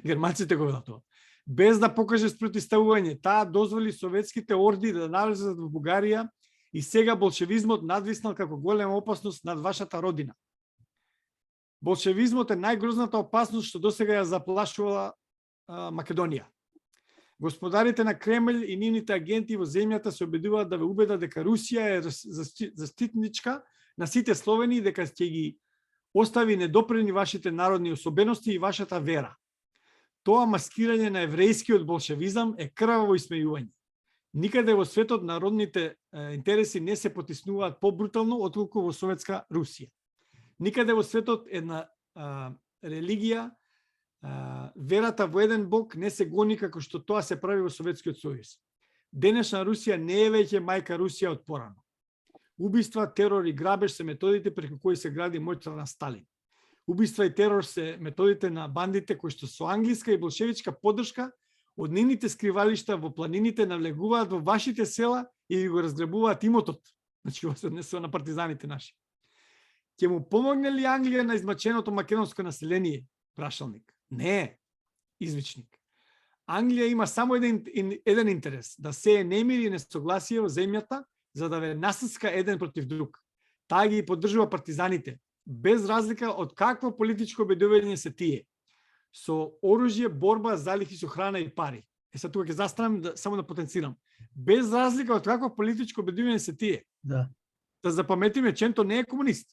Германците го велат тоа. Без да покаже спротивставување, таа дозволи советските орди да навлезат во Бугарија и сега болшевизмот надвиснал како голема опасност над вашата родина. Болшевизмот е најгрозната опасност што досега ја заплашувала Македонија. Господарите на Кремљ и нивните агенти во земјата се обидуваат да ве убедат дека Русија е заштитничка на сите Словени и дека ќе ги остави недопрени вашите народни особености и вашата вера. Тоа маскирање на еврејскиот болшевизам е крваво исмејување. Никаде во светот народните интереси не се потиснуваат побрутално отколку во советска Русија. Никаде во светот една религија, верата во еден бог не се гони како што тоа се прави во Советскиот сојуз. Денешна Русија не е веќе мајка Русија од порано. Убиства, терор и грабеж се методите преку кои се гради моќта на Сталин. Убиства и терор се методите на бандите кои што со англиска и болшевичка поддршка од нивните скривалишта во планините навлегуваат во вашите села и го разграбуваат имотот. Значи, ова се однесува на партизаните наши. Ќе му помогне ли Англија на измаченото македонско население? Прашалник. Не, извичник. Англија има само еден интерес, да сее немир и несогласие во земјата, за да ве насаска еден против друг. Таа ги поддржува партизаните, без разлика од какво политичко обединување се тие. Со оружје, борба, залихи со храна и пари. Сега тука ќе застанам само да потенцирам. Без разлика од какво политичко обединување се тие. Да. Да запаметиме, Ченто не е комунист.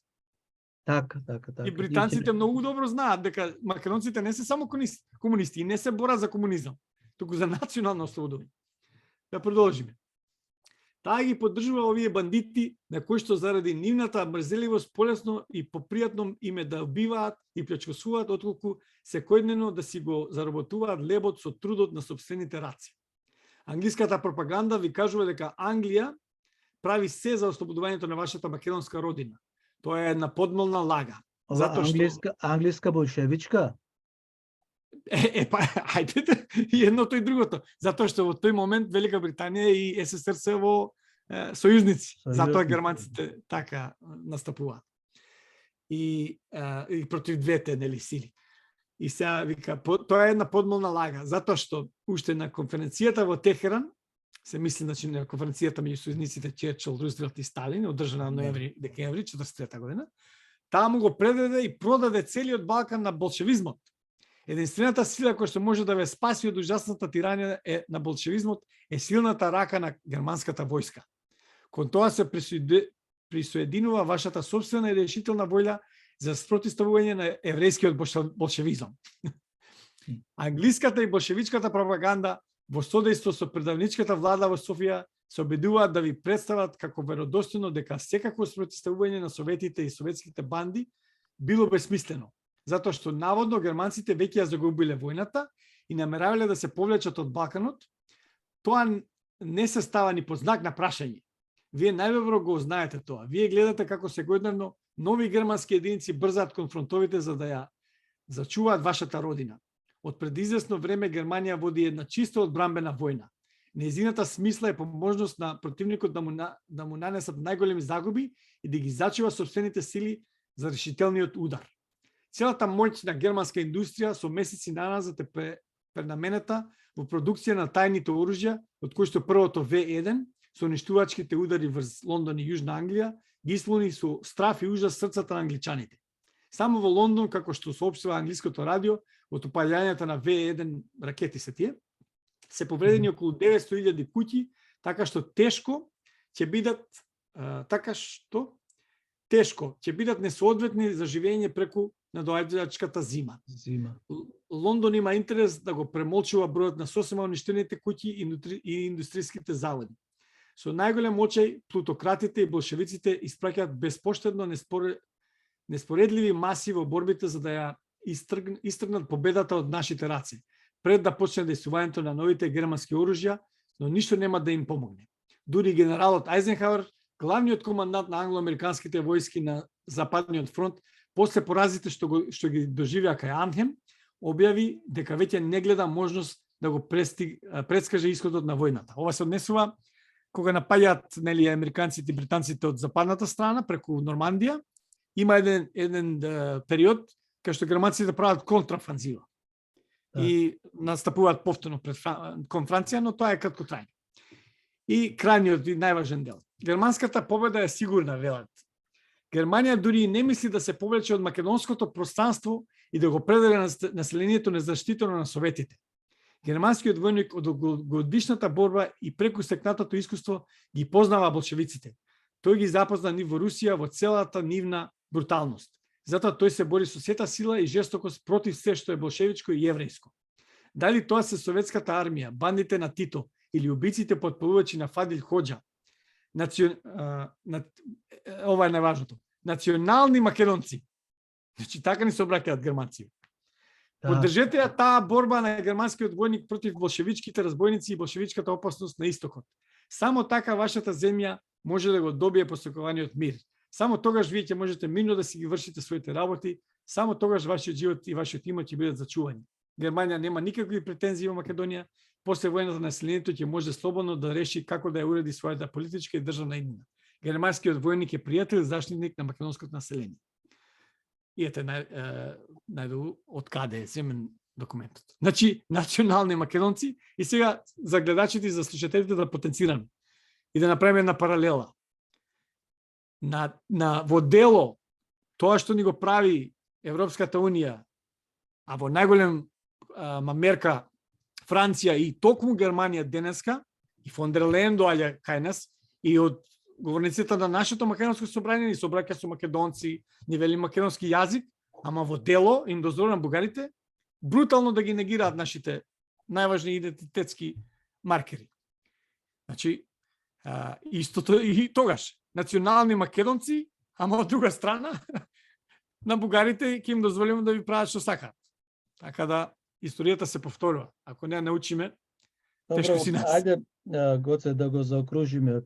Така. И британците многу добро знаат дека македонците не се само комунисти и не се борат за комунизам, туку за национално ослободување. Да продолжиме. Таа ги поддржува овие бандити на кои што заради нивната мрзеливост полесно и попријатно име да убиваат и плячкосуваат отколку секојдневно да си го заработуваат лебот со трудот на сопствените раци. Англиската пропаганда ви кажува дека Англија прави се за ослободувањето на вашата македонска родина. Тоа е една подмолна лага. Ова англиска болшевичка? Па, ајде, и едното и другото. Затоа што во тој момент Велика Британија и СССР се во сојузници. Затоа германците така настапуваат. И против двете нели сили. И сега вика, тоа е една подмолна лага, затоа што уште на конференцијата во Техеран, се мисли значи на конференцијата меѓу сојузниците Черчил, Рузвелт и Сталин, одржана на ноември-декември 1943 година, таму го предаде и продаде целиот Балкан на болшевизмот. Единствената сила која што може да ве спаси од ужасната тиранија на болшевизмот е силната рака на германската војска. Кон тоа се присоединува вашата собствена и решителна воља за спротивставување на еврејскиот болшевизам. Англиската и болшевичката пропаганда во содејство со предавничката влада во Софија се обидуваат да ви представат како веродостојно дека секако спротивставување на советите и советските банди било бесмислено, затоа што наводно германците веќе ја загубиле војната и намеравале да се повлечат од Балканот. Тоа не се става ни под знак на прашање. Вие најдобро го знаете тоа. Вие гледате како секојдневно нови германски единици брзаат кон фронтовите за да ја зачуваат вашата родина. Од пред извесно време Германија води една чисто одбранбена војна. Нејзината смисла е поможност на противникот да му нанесат најголеми загуби и да ги зачува собствените сили за решителниот удар. Целата моќ на германска индустрија со месеци наназад е пренаменета во продукција на тајните оружја, од кои што првото В1 со уништувачките удари врз Лондон и Јужна Англија ги исполни со страф и ужас срцата на англичаните. Само во Лондон, како што соопштува англиското радио, од упалјањето на В1 ракети се тие, се повредени околу 900.000 куќи, така што тешко ќе бидат несоодветни за живење преку надоаѓачката зима. Лондон има интерес да го премолчува бројот на сосема уништените куќи и индустријските заводи. Со најголем очај, плутократите и болшевиците испраќаат безпоштедно неспоредливи маси во борбите за да ја истргнат победата од нашите раце, пред да почне дејствувањето на новите германски оружја, но ништо нема да им помогне. Дури генералот Ајзенхауер, главниот командант на англо-американските војски на Западниот фронт, после поразите што ги доживеа кај Анхем, објави дека веќе не гледа можност да го предскаже исходот на војната. Ова се однесува кога напаѓаат нели американците и британците од западната страна преку Нормандија. Има еден период кај што германците прават контрафанзива и настапуваат повторно кон Франција, но тоа е краткотрајно. И крајниот и најважен дел. Германската победа е сигурна, велат. Германија дури не мисли да се повлече од македонското пространство и да го предаде на населението незаштитено на советите. Германскиот војник од годишната борба и преку стекнатото искуство ги познава болшевиците. Тој ги запозна ни во Русија во целата нивна бруталност. Затоа тој се бори со сета сила и жестокост против се што е болшевичко и еврејско. Дали тоа се советската армија, бандите на Тито или убиците потполувачи на Фадил Хоџа, ова е најважното, национални македонци. Значи така ни се обраќаат германци. Поддржете ја таа борба на германскиот војник против болшевичките разбойници и болшевичката опасност на истокот. Само така вашата земја може да го добие постекуваниот мир. Само тогаш вие ќе можете мирно да си ги вршите своите работи, само тогаш вашиот живот и вашиот имот ќе бидат зачувани. Германија нема никакви претензии во Македонија, после војната населението ќе може слободно да реши како да ја уреди својата политичка и државна иднина. Германскиот војник е пријател и заштитник на македонското население. И ете најдолу од каде е земен документот. Значи, национални македонци, и сега за гледачите и за слушателите да потенцираме и да направиме една паралела. Во дело тоа што ни го прави Европската Унија, а во најголем мерка Франција и токму Германија денеска, и фон дер Леен доаѓа кај нас, и од говорниците на нашето македонско собрание ни собраќа со македонци, ни вели македонски јазик, ама во дело им дозволува на бугарите брутално да ги негираат нашите најважни идентитетски маркери. Значи, истото и тогаш национални македонци, ама од друга страна на бугарите ќе им дозволиме да ви прават што сакаат. Така да историјата се повторува. Ако не ја научиме, тешко си нас. Ајде, Гоце, да го заокружиме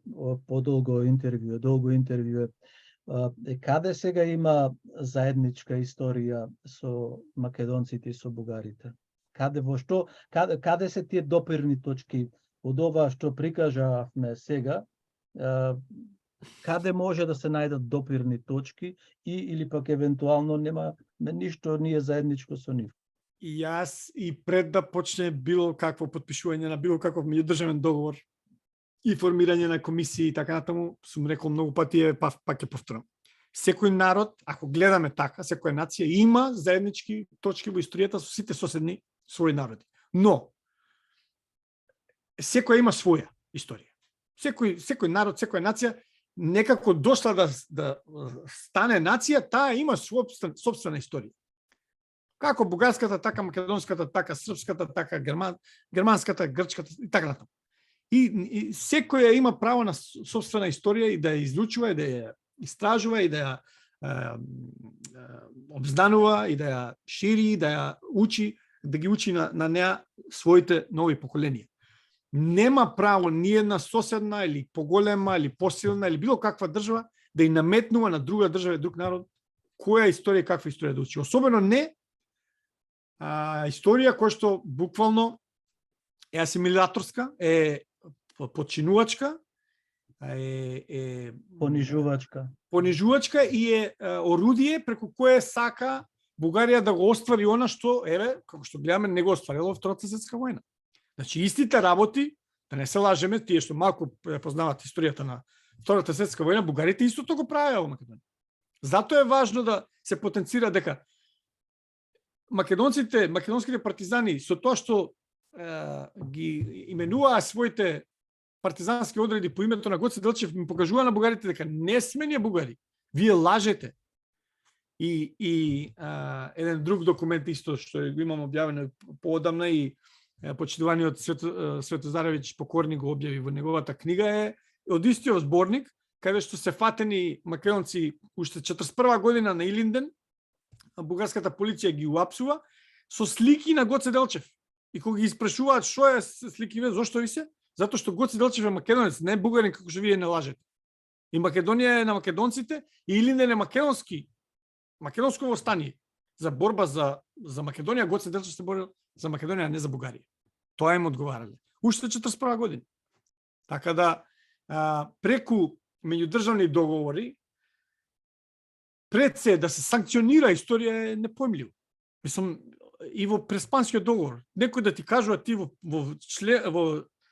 подолго интервју, долго интервју. Каде сега има заедничка историја со македонците и со бугарите? каде се тие допирни точки од ова што прикажавме сега, каде може да се најдат допирни точки или пак евентуално нема ништо ние заедничко со нив. И јас и пред да почне било какво потпишување на било каков меѓудржавен договор и формирање на комисии и така натаму, сум рекол многу пати, пак ќе повторам. Секој народ, ако гледаме така, секоја нација има заеднички точки во историјата со сите соседни своји народи. Но секоја има своја историја. Секој народ, секоја нација некако дошла да стане нација, таа има сопствена историја. Како бугарската, така македонската, така српската, така германската, грчката и така натаму. И секоја има право на сопствена историја и да ја излучува, и да ја истражува, и да ја обзнанува, и да ја шири, да ја учи, да ги учи на неа своите нови поколенија. Нема право ниедна соседна или поголема или посилна или било каква држава да и наметнува на друга држава и друг народ која историја и каква историја да учи. Особено не историја која што буквално е асимилаторска, е подчинувачка, е понижувачка и е орудие преку кое сака Бугарија да го оствари она што, како што гледаме, не го остварила во Втората светска војна. Значи, истите работи, да не се лажеме, тие што малку познават историјата на Втората светска војна, бугарите истото го правеа во Македонија. Затоа е важно да се потенцира дека македонските партизани со тоа што ги именуваа своите партизански одреди по името на Гоце Делчев, ми покажува на бугарите дека не сме ние бугари, вие лажете. И еден друг документ исто што го имам објавено поодамна и почитуваниот Светозаревич Покорни го објави во неговата книга е од истиот зборник, каде што се фатени македонци уште 41 година на Илинден, бугарската полиција ги уапсува со слики на Гоце Делчев. И кога ги испрашуваат што е сликиве, зошто ви се? Затоа што Гоце Делчев е македонец, не е бугарин како што вие не лажете. И Македонија е на македонците, и Илинден е македонско востание за борба за Македонија. Гоце Делчев се борил за Македонија, а не за Бугарија. Тоа им одговарале. Уште 41 година. Така да, преку меѓудржавни договори, пред се да се санкционира историја е непојмливо. Мислам, и во Преспанскиот договор, некој да ти кажува ти во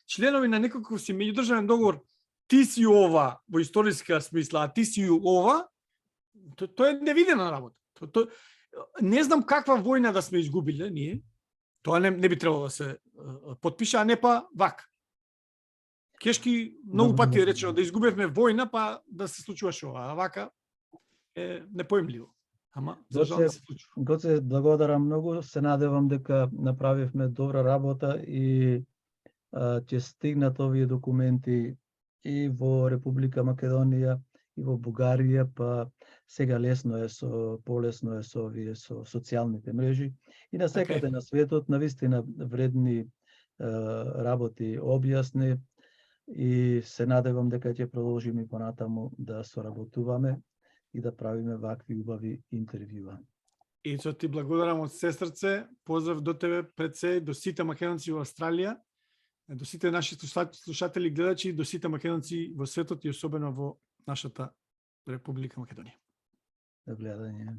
членови на некој си меѓудржавен договор, ти си ова во историска смисла, а ти си ова, тоа е невидена работа. Не знам каква војна да сме изгубиле ние. Тоа не би требало да се потпише, а не па вака. Кешки многу пати е речено да изгубевме војна, па да се случуваше ова, а вака е непојмливо. Ама за жал се случува. Гоце, благодарам многу, се надевам дека направивме добра работа и ќе стигнат овие документи и во Република Македонија и во Бугарија, па сега полесно е со овие со социјалните мрежи и на секаде на светот навистина вредни работи објасни и се надевам дека ќе продолжиме и понатаму да соработуваме и да правиме вакви убави интервјуа. И што ти благодарам од се срце, поздрав до тебе пред се, до сите македонци во Австралија, до сите наши слушатели, гледачи, до сите македонци во светот и особено во нашата Република Македонија. До гледање.